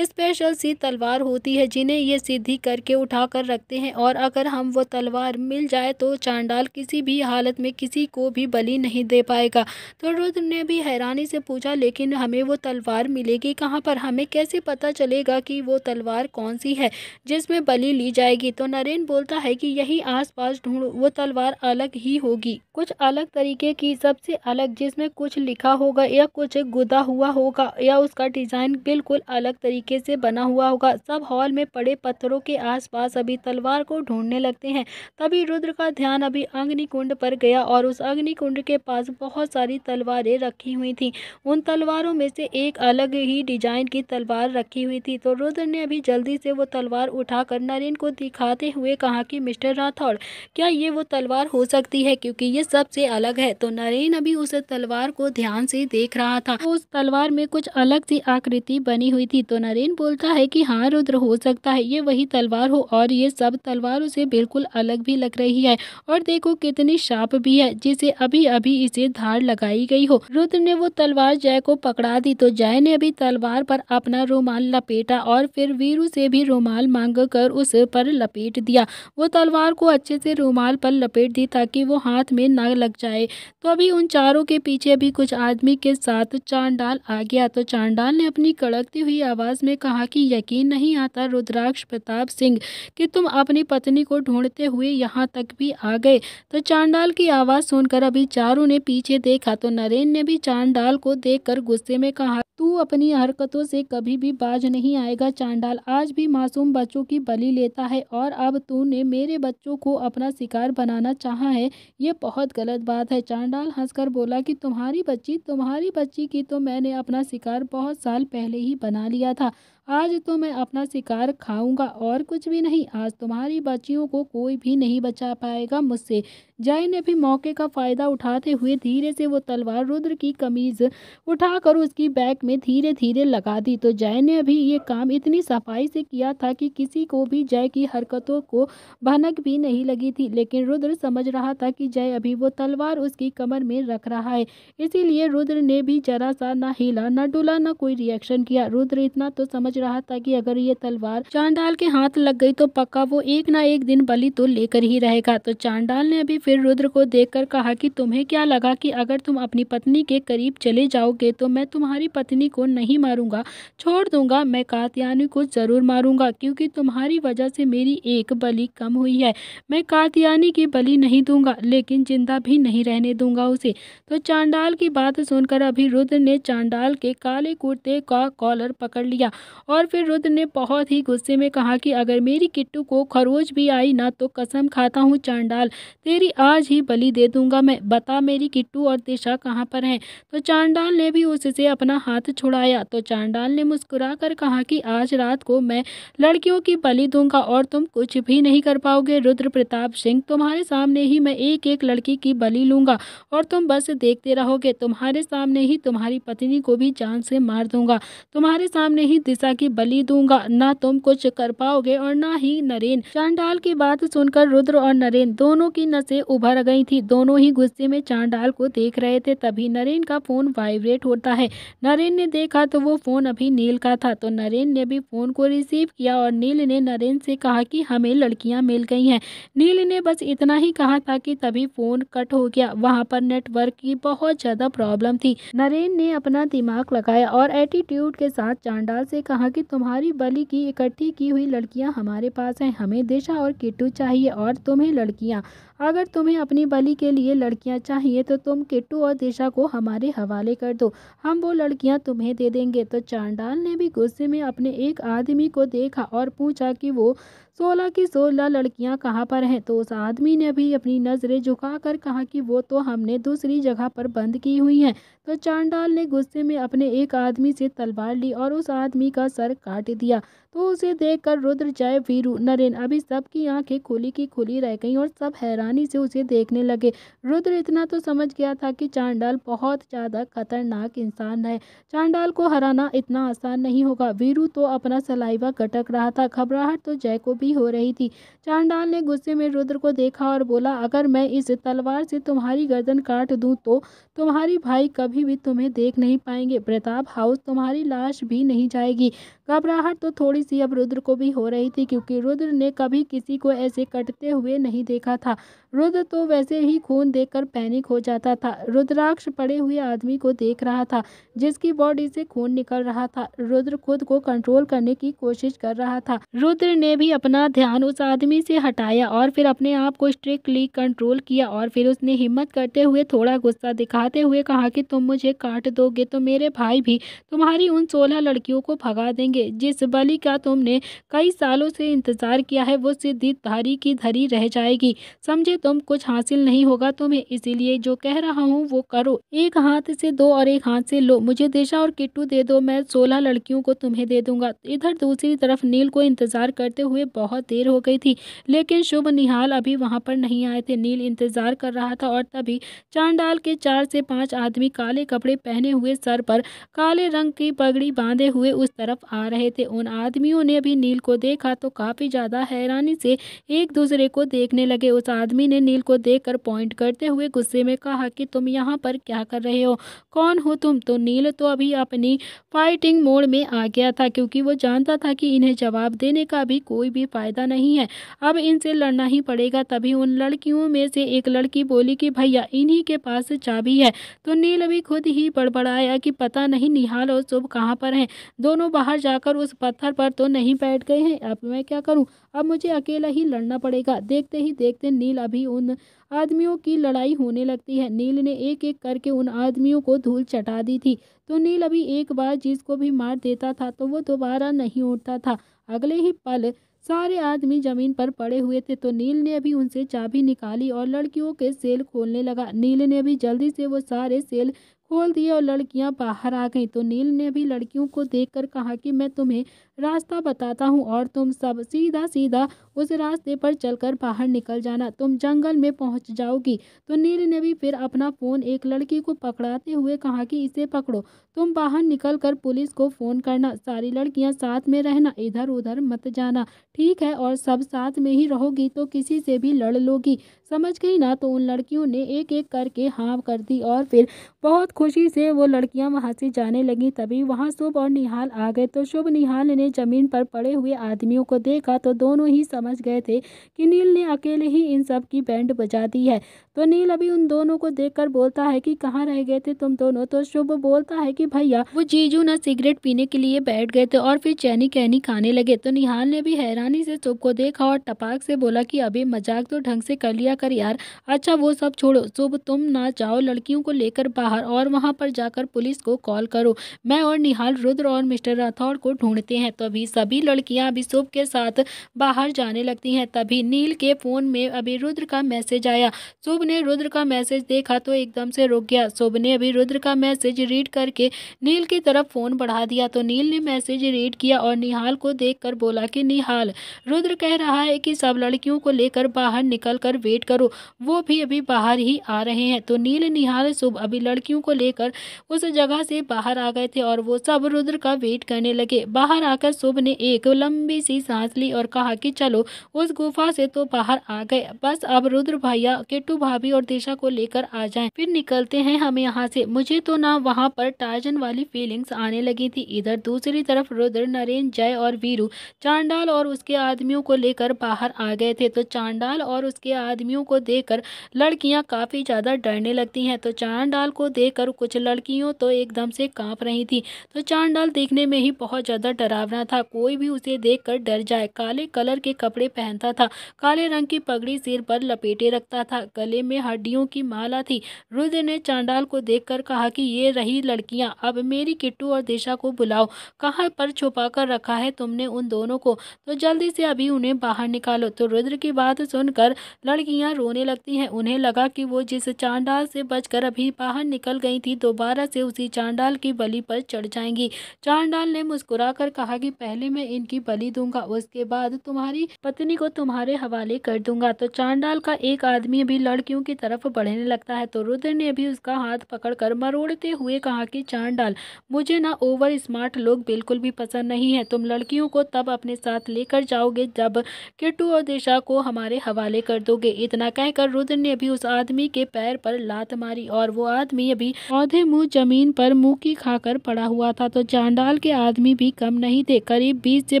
स्पेशल सी तलवार होती है, जिन्हें ये सीधी करके उठा कर रखते हैं, और अगर हम वो तलवार मिल जाए तो चांडाल किसी भी हालत में किसी को भी बलि नहीं दे पाएगा। तो रुद्र ने भी हैरानी से पूछा, लेकिन हमें वो तलवार मिलेगी कहाँ पर? हमें कैसे पता चलेगा कि वो तलवार कौन सी है जिसमें बलि ली जाएगी? तो नरेन बोलता है कि यही आसपास ढूंढो, वो तलवार अलग ही होगी, कुछ अलग तरीके की, सबसे अलग, जिसमें कुछ लिखा होगा या कुछ गुदा हुआ होगा या उसका डिजाइन बिल्कुल अलग तरीके से बना हुआ होगा। सब हॉल में पड़े पत्थरों के आसपास अभी तलवार को ढूंढने लगते हैं। तभी रुद्र का ध्यान अभी अग्निकुंड पर गया और उस अग्निकुंड के पास बहुत सारी तलवारें रखी हुई थी। उन तलवारों में से एक अलग ही डिजाइन की तलवार रखी हुई थी। तो रुद्र ने अभी जल्दी से वो तलवार उठाकर नरेन को दिखाते हुए कहा कि मिस्टर राठौड़, क्या ये वो तलवार हो सकती है, क्योंकि ये सबसे अलग है। तो नरेन अभी उस तलवार को ध्यान से देख रहा था। तो उस तलवार में कुछ अलग सी आकृति बनी हुई थी। तो नरेन बोलता है कि हाँ रुद्र, हो सकता है ये वही तलवार हो, और ये सब तलवारों से बिल्कुल अलग भी लग रही है, और देखो कितनी शार्प भी है, जिसे अभी अभी इसे धार लगाई गई हो। रुद्र ने वो तलवार जय को पकड़ा दी। तो जय ने अभी तलवार पर अपना रुमाल लपेटा और फिर वीरू से भी रुमाल मांग कर उस पर लपेट दिया। वो तलवार को अच्छे से रुमाल पर लपेट दी ताकि वो हाथ में ना लग जाए। तो अभी उन चारों के पीछे भी कुछ आदमी के साथ चांडाल आ गया। तो चांडाल ने अपनी कड़कती हुई आवाज में कहा कि यकीन नहीं आता रुद्राक्ष प्रताप सिंह कि तुम अपनी पत्नी को ढूंढते हुए यहाँ तक भी आ गए। तो चांडाल की आवाज सुनकर अभी चारों ने पीछे देखा। तो नरेन ने भी चांडाल को देखकर गुस्से में कहा, तू अपनी हरकतों से कभी भी बाज नहीं आएगा चांडाल। आज भी मासूम बच्चों की बलि लेता है और अब तूने मेरे बच्चों को अपना शिकार बनाना चाहा है, ये बहुत गलत बात है। चांडाल हंसकर बोला कि तुम्हारी बच्ची की तो मैंने अपना शिकार बहुत साल पहले ही बना लिया था। आज तो मैं अपना शिकार खाऊंगा और कुछ भी नहीं। आज तुम्हारी बच्चियों को कोई भी नहीं बचा पाएगा मुझसे। जय ने भी मौके का फायदा उठाते हुए धीरे से वो तलवार रुद्र की कमीज उठाकर उसकी बैक में धीरे धीरे लगा दी। तो जय ने अभी ये काम इतनी सफाई से किया था कि किसी को भी जय की हरकतों को भनक भी नहीं लगी थी। लेकिन रुद्र समझ रहा था कि जय अभी वो तलवार उसकी कमर में रख रहा है, इसीलिए रुद्र ने भी जरा सा ना हिला ना डुला ना कोई रिएक्शन किया। रुद्र इतना तो समझ रहा था कि अगर ये तलवार चांडाल के हाथ लग गई तो पक्का वो एक ना एक दिन बलि तो लेकर ही रहेगा। तो चांडाल ने अभी फिर रुद्र को देखकर कहा कि तुम्हें क्या लगा कि अगर तुम अपनी पत्नी के करीब चले जाओगे तो मैं तुम्हारी पत्नी को नहीं मारूंगा, छोड़ दूंगा। मैं कात्यायनी को जरूर मारूंगा, क्योंकि तुम्हारी वजह से मेरी एक बलि कम हुई है। मैं कात्यायनी की बलि नहीं दूंगा, लेकिन जिंदा भी नहीं रहने दूंगा उसे। तो चांडाल की बात सुनकर अभी रुद्र ने चांडाल के काले कुर्ते का कॉलर पकड़ लिया और फिर रुद्र ने बहुत ही गुस्से में कहा कि अगर मेरी किट्टू को खरोच भी आई ना तो कसम खाता हूँ चांडाल, तेरी आज ही बलि दे दूंगा मैं। बता मेरी किट्टू और दिशा कहाँ पर हैं? तो चांडाल ने भी उससे अपना हाथ छुड़ाया। तो चांडाल ने मुस्कुरा कर कहा कि आज रात को मैं लड़कियों की बलि दूंगा और तुम कुछ भी नहीं कर पाओगे रुद्र प्रताप सिंह। तुम्हारे सामने ही मैं एक एक लड़की की बलि लूंगा और तुम बस देखते रहोगे। तुम्हारे सामने ही तुम्हारी पत्नी को भी जान से मार दूंगा, तुम्हारे सामने ही दिशा की बलि दूंगा। ना तुम कुछ कर पाओगे और ना ही नरेन। चांडाल की बात सुनकर रुद्र और नरेन दोनों की नसें उभर गई थी। दोनों ही गुस्से में चांडाल को देख रहे थे। तभी नरेन का फोन वाइब्रेट होता है। नरेन ने देखा तो वो फोन अभी नील का था। तो नरेन ने भी फोन को रिसीव किया और नील ने नरेन से कहा कि हमें लड़कियां मिल गई हैं। नील ने बस इतना ही कहा था कि तभी फोन कट हो गया। वहां पर नेटवर्क की बहुत ज्यादा प्रॉब्लम थी। नरेन ने अपना दिमाग लगाया और एटीट्यूड के साथ चांडाल से कहा कि तुम्हारी बलि की इकट्ठी की हुई लड़कियां हमारे पास हैं। हमें दिशा और किट्टू चाहिए और तुम्हें लड़कियां। अगर तुम्हें अपनी बलि के लिए लड़कियां चाहिए तो तुम किट्टू और दिशा को हमारे हवाले कर दो। हम वो लड़कियां तुम्हें दे देंगे। तो चांडाल ने भी गुस्से में अपने एक आदमी को देखा और पूछा कि वो 16 की 16 लड़कियां कहाँ पर हैं। तो उस आदमी ने भी अपनी नजरें झुकाकर कहा कि वो तो हमने दूसरी जगह पर बंद की हुई हैं। तो चांडाल ने गुस्से में अपने एक आदमी से तलवार ली और उस आदमी का सर काट दिया। तो उसे देखकर रुद्र, जय, वीरू, नरेन अभी सबकी आंखें खुली की खुली रह गईं और सब हैरानी से उसे देखने लगे। रुद्र इतना तो समझ गया था कि चांडाल बहुत ज्यादा खतरनाक इंसान है। चांडाल को हराना इतना आसान नहीं होगा। वीरू तो अपना सलाइवा गटक रहा था। घबराहट तो जय को भी हो रही थी। चांडाल ने गुस्से में रुद्र को देखा और बोला, अगर मैं इस तलवार से तुम्हारी गर्दन काट दूं तो तुम्हारी भाई कभी भी तुम्हें देख नहीं पाएंगे। प्रताप हाउस तुम्हारी लाश भी नहीं जाएगी। घबराहट तो थोड़ी सी अब रुद्र को भी हो रही थी, क्योंकि रुद्र ने कभी किसी को ऐसे कटते हुए नहीं देखा था। रुद्र तो वैसे ही खून देखकर पैनिक हो जाता था। रुद्राक्ष पड़े हुए आदमी को देख रहा था जिसकी बॉडी से खून निकल रहा था। रुद्र खुद को कंट्रोल करने की कोशिश कर रहा था। रुद्र ने भी अपना ध्यान उस आदमी से हटाया और फिर अपने आप को स्ट्रिक्टली कंट्रोल किया और फिर उसने हिम्मत करते हुए थोड़ा गुस्सा दिखाते हुए कहा कि तुम मुझे काट दोगे तो मेरे भाई भी तुम्हारी उन 16 लड़कियों को भगा देंगे। जिस बलि का तुमने कई सालों से इंतजार किया है वो सिद्धि धारी की धरी रह जाएगी। समझे, तुम कुछ हासिल नहीं होगा तुम्हें, इसीलिए जो कह रहा हूँ वो करो। एक हाथ से दो और एक हाथ से लो। मुझे दिशा और किट्टू दे दो, मैं 16 लड़कियों को तुम्हें दे दूंगा। इधर दूसरी तरफ नील को इंतजार करते हुए बहुत देर हो गई थी, लेकिन शुभ निहाल अभी वहां पर नहीं आए थे। नील इंतजार कर रहा था और तभी चांडाल के 4 से 5 आदमी काले कपड़े पहने हुए, सर पर काले रंग की पगड़ी बांधे हुए उस तरफ आ रहे थे। उन आदमियों ने भी नील को देखा तो काफी ज्यादा हैरानी से एक दूसरे को देखने लगे। उस आदमी ने नील को देखकर पॉइंट करते हुए गुस्से में कहा कि तुम यहाँ पर क्या कर रहे हो, कौन हो तुम। तो नील तो अभी अपनी फाइटिंग मोड में आ गया था, क्योंकि वो जानता था कि इन्हें जवाब देने का भी कोई भी फायदा नहीं है, अब इनसे लड़ना ही पड़ेगा। तभी उन लड़कियों में से एक लड़की बोली कि भैया इन्हीं के पास चाबी है। तो नील अभी खुद ही बड़बड़ाया कि पता नहीं निहाल और शुभ कहाँ पर हैं। दोनों बाहर जाकर उस पत्थर पर तो नहीं बैठ गए हैं। अब मैं क्या करूं, अब मुझे अकेला ही लड़ना पड़ेगा। देखते ही देखते नील अभी उन आदमियों की लड़ाई होने लगती है। नील ने एक एक करके उन आदमियों को धूल चटा दी थी। तो नील अभी एक बार जिसको भी मार देता था तो वो दोबारा नहीं उठता था। अगले ही पल सारे आदमी जमीन पर पड़े हुए थे। तो नील ने अभी उनसे चाबी निकाली और लड़कियों के सेल खोलने लगा। नील ने अभी जल्दी से वो सारे सेल खोल दिए और लड़कियां बाहर आ गईं। तो नील ने भी लड़कियों को देखकर कहा कि मैं तुम्हें रास्ता बताता हूँ और तुम सब सीधा सीधा उस रास्ते पर चलकर बाहर निकल जाना, तुम जंगल में पहुंच जाओगी। तो नील ने भी फिर अपना फोन एक लड़की को पकड़ाते हुए कहा कि इसे पकड़ो, तुम बाहर निकल कर पुलिस को फोन करना, सारी लड़कियां साथ में रहना, इधर उधर मत जाना, ठीक है, और सब साथ में ही रहोगी तो किसी से भी लड़ लोगी, समझ गई ना। तो उन लड़कियों ने एक एक करके हाँ कर दी और फिर बहुत खुशी से वो लड़कियां वहां से जाने लगी। तभी वहां शुभ और निहाल आ गए। तो शुभ निहाल ने जमीन पर पड़े हुए आदमियों को देखा तो दोनों ही समझ गए थे कि नील ने अकेले ही इन सब की बैंड बजा दी है। तो नील अभी उन दोनों को देखकर बोलता है कि कहाँ रह गए थे तुम दोनों। तो शुभ बोलता है कि भैया वो जीजू ना सिगरेट पीने के लिए बैठ गए थे और फिर चैनी कैनी खाने लगे। तो निहाल ने भी हैरानी से शुभ को देखा और टपाक से बोला कि अभी मजाक तो ढंग से कर लिया कर यार। अच्छा वो सब छोड़ो, शुभ तुम ना जाओ लड़कियों को लेकर बाहर और वहां पर जाकर पुलिस को कॉल करो। मैं और निहाल रुद्र और मिस्टर राठौड़ को ढूंढते हैं। तो अभी सभी लड़कियां अभी शुभ के साथ बाहर जाने लगती हैं। तभी नील के फोन में अभी रुद्र का मैसेज आया। शुभ ने रुद्र का मैसेज देखा तो एकदम से रुक गया। शुभ ने अभी रुद्र का मैसेज रीड करके नील की तरफ फोन बढ़ा दिया। तो नील ने मैसेज रीड किया और निहाल को देखकर बोला कि निहाल, रुद्र कह रहा है कि सब लड़कियों को लेकर बाहर निकल कर वेट करो, वो भी अभी बाहर ही आ रहे हैं। तो नील, निहाल, शुभ अभी लड़कियों को लेकर उस जगह से बाहर आ गए थे और वो सब रुद्र का वेट करने लगे। बाहर आकर शुभ ने एक लंबी सी सांस ली और कहा कि चलो उस गुफा से तो बाहर आ गए, बस अब रुद्र भैया, किट्टू भाभी और दिशा को लेकर आ जाएं, फिर निकलते हैं हम यहाँ से। मुझे तो ना वहाँ पर टार्जन वाली फीलिंग्स आने लगी थी। इधर दूसरी तरफ रुद्र, नरेन, जय और वीरू चांडाल और उसके आदमियों को लेकर बाहर आ गए थे। तो चांडाल और उसके आदमियों को देखकर लड़कियां काफी ज्यादा डरने लगती हैं। तो चांडाल को देखकर कुछ लड़कियों तो एकदम से कांप रही थी। तो चांडाल देखने में ही बहुत ज्यादा डरावना था, कोई भी उसे देखकर डर जाए। काले कलर के कपड़े पहनता था, काले रंग की पगड़ी सिर पर लपेटे रखता था, गले में हड्डियों की माला थी। रुद्र ने चांडाल को देखकर कहा कि ये रही लड़कियां, अब मेरी किट्टू और दिशा को बुलाओ। कहाँ पर छुपा कर रखा है तुमने उन दोनों को? तो जल्दी से अभी उन्हें बाहर निकालो। तो रुद्र की बात सुनकर लड़कियां रोने लगती हैं। उन्हें लगा कि वो जिस चांडाल से बचकर अभी बाहर निकल गई थी, दोबारा से उसी चांडाल की बलि पर चढ़ जाएंगी। चांडाल ने मुस्कुराकर कहा कि पहले मैं इनकी बलि दूंगा, उसके बाद तुम्हारी पत्नी को तुम्हारे हवाले कर दूंगा। तो चांडाल का एक आदमी भी लड़कियों की तरफ बढ़ने लगता है। तो रुद्र ने भी उसका हाथ पकड़कर मरोड़ते हुए कहा कि चांडाल, मुझे ना ओवर स्मार्ट लोग बिल्कुल भी पसंद नहीं है। तुम लड़कियों को तब अपने साथ लेकर जाओगे जब किट्टू और दिशा को हमारे हवाले कर दोगे। इतना कहकर रुद्र ने भी उस आदमी के पैर पर लात मारी और वो आदमी अभी औंधे मुंह जमीन पर मुंह की खाकर पड़ा हुआ था। तो चांडाल के आदमी भी कम नहीं थे, करीब 20 से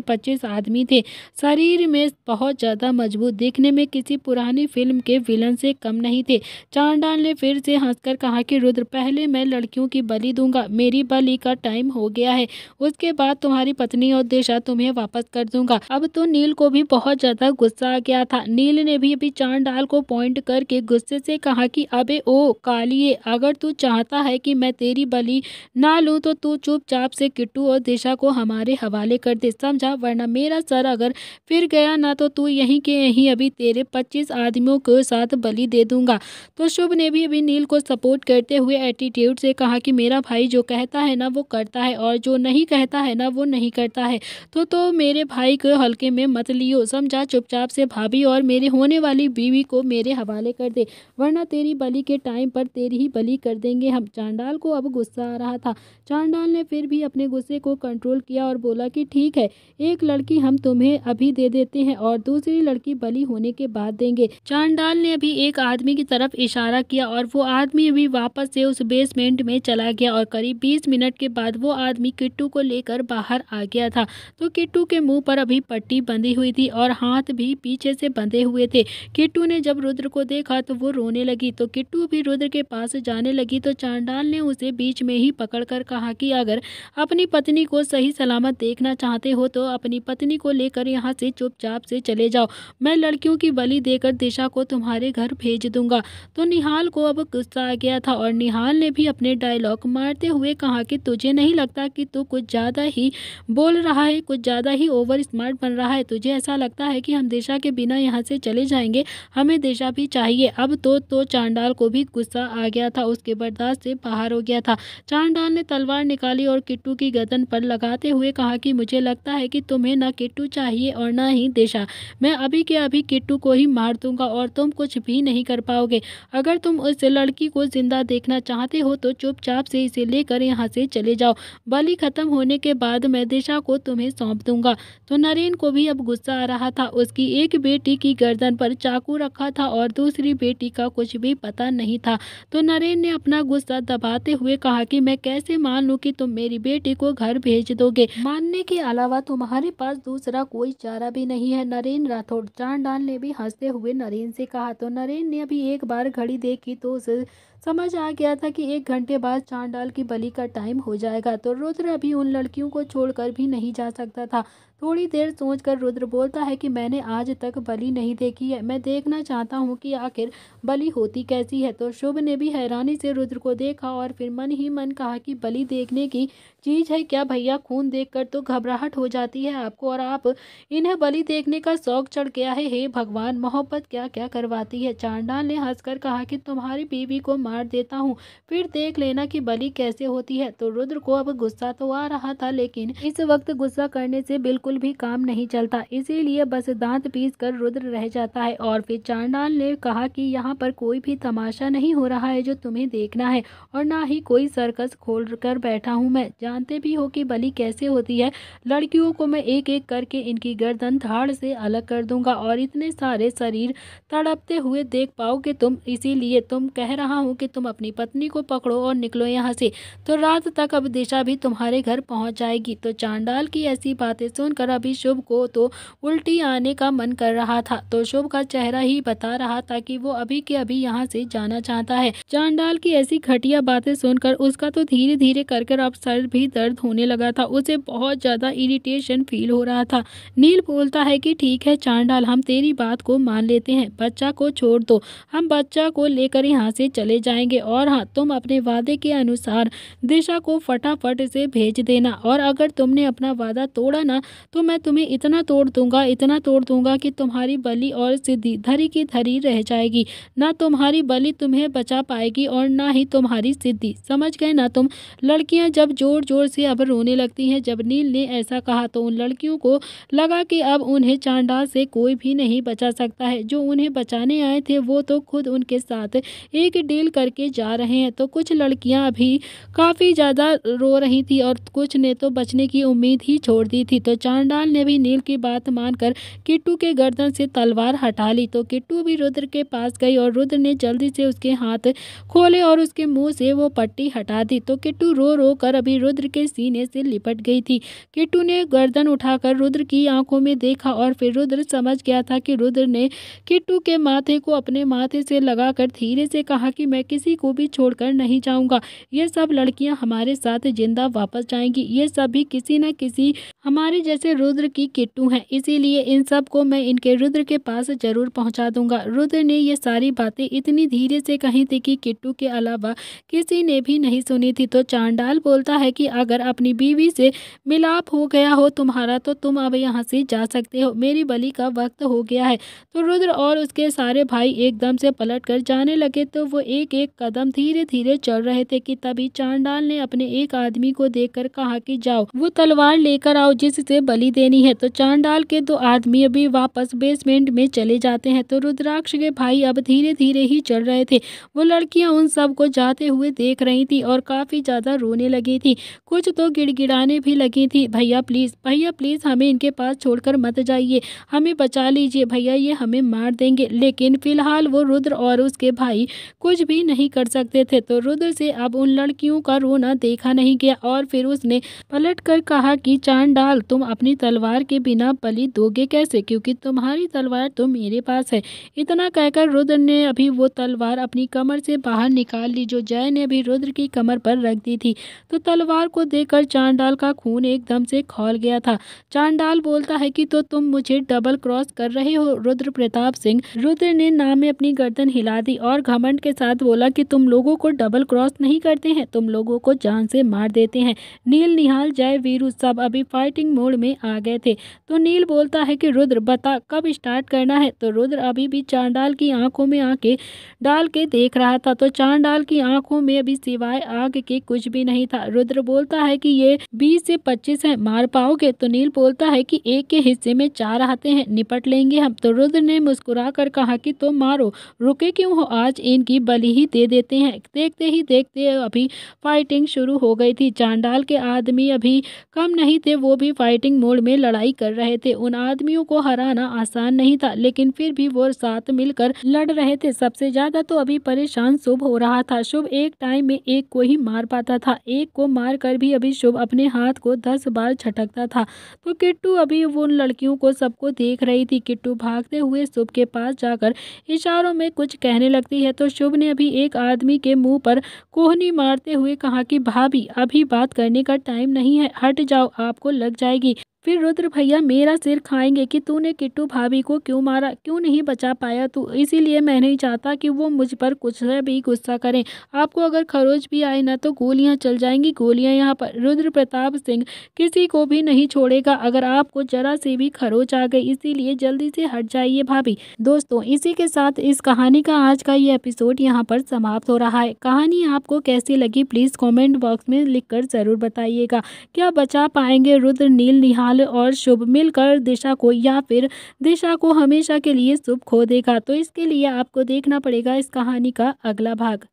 25 आदमी थे, शरीर में बहुत ज्यादा मजबूत, देखने में किसी पुरानी फिल्म के विलन से कम नहीं थे। चांडाल ने फिर से हंसकर कहा कि रुद्र, पहले मैं लड़कियों की बलि दूंगा, मेरी बलि का टाइम हो गया है, उसके बाद तुम्हारी पत्नी और दिशा तुम्हें वापस कर दूंगा। अब तो नील को भी बहुत ज्यादा गुस्सा आ गया था। नील ने भी अभी चांडाल को पॉइंट करके गुस्से से कहा कि अबे ओ कालिए, अगर तू चाहता है कि मैं तेरी बलि ना लूं तो तू चुपचाप से किट्टू और दिशा को हमारे हवाले कर दे, समझा, वरना मेरा सर अगर फिर गया ना तो तू यहीं के यहीं अभी तेरे 25 आदमियों के साथ बलि दे दूंगा। तो शुभ ने भी अभी नील को सपोर्ट करते हुए एटीट्यूड से कहा कि मेरा भाई जो कहता है ना वो करता है और जो नहीं कहता है ना वो नहीं करता है। तो मेरे भाई को हल्के में मत लियो, समझा, चुपचाप से भाभी और मेरे होने वाली बीवी को मेरे हवाले कर दे, वरना तेरी बलि के टाइम पर तेरी ही बलि कर देंगे हम। चांडाल को अब गुस्सा आ रहा था। चांडाल ने फिर भी अपने गुस्से को कंट्रोल किया और बोला कि ठीक है, एक लड़की हम तुम्हें अभी दे देते हैं और दूसरी लड़की बलि होने के बाद देंगे। चांडाल ने अभी एक आदमी की तरफ इशारा किया और वो आदमी भी वापस से उस बेसमेंट में चला गया और करीब 20 मिनट के बाद वो आदमी किट्टू को लेकर बाहर आ गया था। तो किट्टू के मुंह पर अभी पट्टी बंधी हुई थी और हाथ भी पीछे से बंधे हुए थे। किट्टू ने जब रुद्र को देखा तो वो रोने लगी। तो किट्टू भी रुद्र के पास जाने लगी। तो चांडाल ने उसे बीच में ही पकड़कर कहा कि अगर अपनी पत्नी को सही सलामत देखना चाहते हो तो अपनी पत्नी को लेकर यहाँ से चुपचाप से चले जाओ, मैं लड़कियों की बलि देकर दिशा को तुम्हारे घर भेज दूंगा। तो निहाल को अब गुस्सा आ गया था और निहाल ने भी अपने डायलॉग मारते हुए कहा कि तुझे नहीं लगता कि तू कुछ ज्यादा ही बोल रहा है, कुछ ज्यादा ही ओवर स्मार्ट बन रहा है? तुझे ऐसा लगता है कि हम दिशा के बिना यहाँ से चले जाएंगे? हमें दिशा भी चाहिए। अब तो चांडाल को भी गुस्सा आ गया था, उसके बर्दाश्त से बाहर हो गया था। चांडाल ने तलवार निकाली और किट्टू की गर्दन पर लगाते हुए कहा कि मुझे लगता है कि तुम्हें ना किट्टू चाहिए और ना ही दिशा। मैं अभी के अभी किट्टू को ही मार दूंगा और तुम कुछ भी नहीं कर पाओगे। अगर तुम उस लड़की को जिंदा देखना चाहते हो तो चुपचाप से इसे लेकर यहाँ से चले जाओ। बलि खत्म होने के बाद मैं दिशा को तुम्हें सौंप दूंगा। तो नरेन को भी अब गुस्सा आ रहा था। उसकी एक बेटी की गर्दन पर चाकू रखा था और दूसरी बेटी का कुछ भी पता नहीं था। तो नरेन ने अपना गुस्सा दबाते हुए कहा कि मैं कैसे मान लूं कि तुम मेरी बेटी को घर भेज दोगे? मानने के अलावा तुम्हारे पास दूसरा कोई चारा भी नहीं है नरेन राठौड़, चांडाल ने भी हंसते हुए नरेन से कहा। तो नरेन ने अभी एक बार घड़ी देखी तो उसे समझ आ गया था कि 1 घंटे बाद चांडाल की बलि का टाइम हो जाएगा। तो रुद्र अभी उन लड़कियों को छोड़कर भी नहीं जा सकता था। थोड़ी देर सोचकर रुद्र बोलता है कि मैंने आज तक बलि नहीं देखी है, मैं देखना चाहता हूँ कि आखिर बलि होती कैसी है। तो शुभ ने भी हैरानी से रुद्र को देखा और फिर मन ही मन कहा कि बलि देखने की चीज है क्या भैया? खून देखकर तो घबराहट हो जाती है आपको और आप इन्हें बलि देखने का शौक चढ़ गया है। हे भगवान, मोहब्बत क्या क्या करवाती है। चांडाल ने हंसकर कहा कि तुम्हारी बीवी को मार देता हूँ, फिर देख लेना कि बलि कैसे होती है। तो रुद्र को अब गुस्सा तो आ रहा था, लेकिन इस वक्त गुस्सा करने से बिल्कुल बिल्कुल भी काम नहीं चलता, इसीलिए बस दांत पीस कर रुद्र रह जाता है। और फिर चांडाल ने कहा कि यहाँ पर कोई भी तमाशा नहीं हो रहा है जो तुम्हें देखना है, और ना ही कोई सर्कस खोल कर बैठा हूँ मैं। जानते भी हो कि बलि कैसे होती है, लड़कियों को मैं एक एक करके इनकी गर्दन धाड़ से अलग कर दूंगा और इतने सारे शरीर तड़पते हुए देख पाओगे तुम। इसीलिए तुम कह रहा हूँ कि तुम अपनी पत्नी को पकड़ो और निकलो यहाँ से, तो रात तक अब दिशा भी तुम्हारे घर पहुँच जाएगी। तो चांडाल की ऐसी बातें सुनकर अभी शुभ को तो उल्टी आने का मन कर रहा था, तो शुभ का चेहरा ही बता रहा था कि वो अभी के अभी यहाँ से जाना चाहता है। चांडाल की ऐसी घटिया बातें सुनकर उसका तो धीरे धीरे कर अब सर भी दर्द होने लगा था, उसे बहुत ज्यादा इरिटेशन फील हो रहा था। नील बोलता है कि ठीक है चांडाल, हम तेरी बात को मान लेते हैं, बच्चा को छोड़ दो, हम बच्चा को लेकर यहाँ से चले जाएंगे। और हाँ, तुम अपने वादे के अनुसार दिशा को फटाफट से भेज देना, और अगर तुमने अपना वादा तोड़ा ना तो मैं तुम्हें इतना तोड़ दूंगा कि तुम्हारी बलि और सिद्धि धरी की धरी रह जाएगी। ना तुम्हारी बलि तुम्हें बचा पाएगी और ना ही तुम्हारी सिद्धि, समझ गए ना तुम। लड़कियां जब जोर जोर से अब रोने लगती हैं। जब नील ने ऐसा कहा तो उन लड़कियों को लगा कि अब उन्हें चांडाल से कोई भी नहीं बचा सकता है। जो उन्हें बचाने आए थे वो तो खुद उनके साथ एक डील करके जा रहे हैं। तो कुछ लड़कियां अभी काफी ज्यादा रो रही थी और कुछ ने तो बचने की उम्मीद ही छोड़ दी थी। तो चांडाल ने भी नील की बात मानकर किट्टू के गर्दन से तलवार हटा ली। तो किट्टू भी रुद्र के पास गई और रुद्र ने जल्दी से उसके हाथ खोले और उसके मुंह से वो पट्टी हटा दी। तो किट्टू रो रो कर अभी रुद्र के सीने से लिपट गई थी। किट्टू ने गर्दन उठाकर रुद्र की आंखों में देखा और फिर रुद्र समझ गया था कि रुद्र ने किट्टू के माथे को अपने माथे से लगाकर धीरे से कहा कि मैं किसी को भी छोड़कर नहीं जाऊंगा। ये सब लड़कियां हमारे साथ जिंदा वापस जाएंगी। ये सभी किसी न किसी हमारे जैसे रुद्र की किट्टू हैं, इसीलिए इन सब को मैं इनके रुद्र के पास जरूर पहुंचा दूंगा। रुद्र ने ये सारी बातें इतनी धीरे से कही थी कि किट्टू के अलावा किसी ने भी नहीं सुनी थी। तो चांडाल बोलता है कि अगर अपनी बीवी से मिलाप हो गया हो तुम्हारा तो तुम अब यहाँ से जा सकते हो, मेरी बलि का वक्त हो गया है। तो रुद्र और उसके सारे भाई एकदम से पलट कर जाने लगे। तो वो एक एक कदम धीरे धीरे चल रहे थे कि तभी चांडाल ने अपने एक आदमी को देखकर कहा कि जाओ वो तलवार लेकर आओ जिससे बलि देनी है। तो चांडाल के दो आदमी अभी वापस बेसमेंट में चले जाते हैं। तो रुद्राक्ष के भाई अब धीरे धीरे ही चल रहे थे। वो लड़कियां उन सब को जाते हुए देख रही थी और काफी ज्यादा रोने लगी थी, कुछ तो गिड़गिड़ाने भी लगी थी। भैया प्लीज हमें इनके पास छोड़कर मत जाइए, हमें बचा लीजिए भैया, ये हमें मार देंगे। लेकिन फिलहाल वो रुद्र और उसके भाई कुछ भी नहीं कर सकते थे। तो रुद्र से अब उन लड़कियों का रोना देखा नहीं गया और फिर उसने पलट कर कहा कि चांडाल, तुम अपनी तलवार के बिना बलि दोगे कैसे, क्योंकि तुम्हारी तलवार तो मेरे पास है। इतना कहकर रुद्र ने अभी वो तलवार अपनी कमर से बाहर निकाल ली जो जय ने अभी रुद्र की कमर पर रख दी थी। तो तलवार को देखकर चांडाल का खून एकदम से खौल गया था। चांडाल बोलता है कि तो तुम मुझे डबल क्रॉस कर रहे हो रुद्र प्रताप सिंह। रुद्र ने नाम में अपनी गर्दन हिला दी और घमंड के साथ बोला कि तुम लोगों को डबल क्रॉस नहीं करते हैं, तुम लोगों को जान से मार देते हैं। नील, निहाल, जय, वीरू सब अभी फाइटिंग मोड में आ गए थे। तो नील बोलता है कि रुद्र बता कब स्टार्ट करना है। तो रुद्र अभी भी चांडाल की आंखों में आंखें डाल के देख रहा था। तो चांडाल की आंखों में अभी सिवाय आग के कुछ भी नहीं था। रुद्र बोलता है कि ये 20 से 25 है, मार पाओगे। तो नील बोलता है कि एक के हिस्से में 4 आते हैं, निपट लेंगे हम। तो रुद्र ने मुस्कुरा कर कहा कि तो मारो, रुके क्यों हो, आज इनकी बलि ही दे देते हैं। देखते ही देखते अभी फाइटिंग शुरू हो गई थी। चांडाल के आदमी अभी कम नहीं थे, वो भी फाइटिंग मोड में लड़ाई कर रहे थे। उन आदमियों को हराना आसान नहीं था, लेकिन फिर भी वो साथ मिलकर लड़ रहे थे। सबसे ज्यादा तो अभी परेशान शुभ हो रहा था। शुभ एक टाइम में एक को ही मार पाता था, एक को मार कर भी अभी शुभ अपने हाथ को 10 बार झटकता था। तो किट्टू अभी उन लड़कियों को सबको देख रही थी। किट्टू भागते हुए शुभ के पास जाकर इशारों में कुछ कहने लगती है। तो शुभ ने अभी एक आदमी के मुंह पर कोहनी मारते हुए कहा कि भाभी अभी बात करने का टाइम नहीं है, हट जाओ, आपको लग जाएगी। फिर रुद्र भैया मेरा सिर खाएंगे कि तूने किट्टू भाभी को क्यों मारा, क्यों नहीं बचा पाया तू, इसीलिए मैं नहीं चाहता कि वो मुझ पर कुछ से भी गुस्सा करें। आपको अगर खरोच भी आए ना तो गोलियां चल जाएंगी, गोलियां यहाँ पर। रुद्र प्रताप सिंह किसी को भी नहीं छोड़ेगा अगर आपको जरा से भी खरोच आ गई, इसीलिए जल्दी से हट जाइए भाभी। दोस्तों, इसी के साथ इस कहानी का आज का ये एपिसोड यहाँ पर समाप्त हो रहा है। कहानी आपको कैसी लगी प्लीज कॉमेंट बॉक्स में लिख कर जरूर बताइएगा। क्या बचा पाएंगे रुद्र, नील, निहाल कुणाल और शुभ मिलकर दिशा को या फिर दिशा को हमेशा के लिए शुभ खो देगा। तो इसके लिए आपको देखना पड़ेगा इस कहानी का अगला भाग।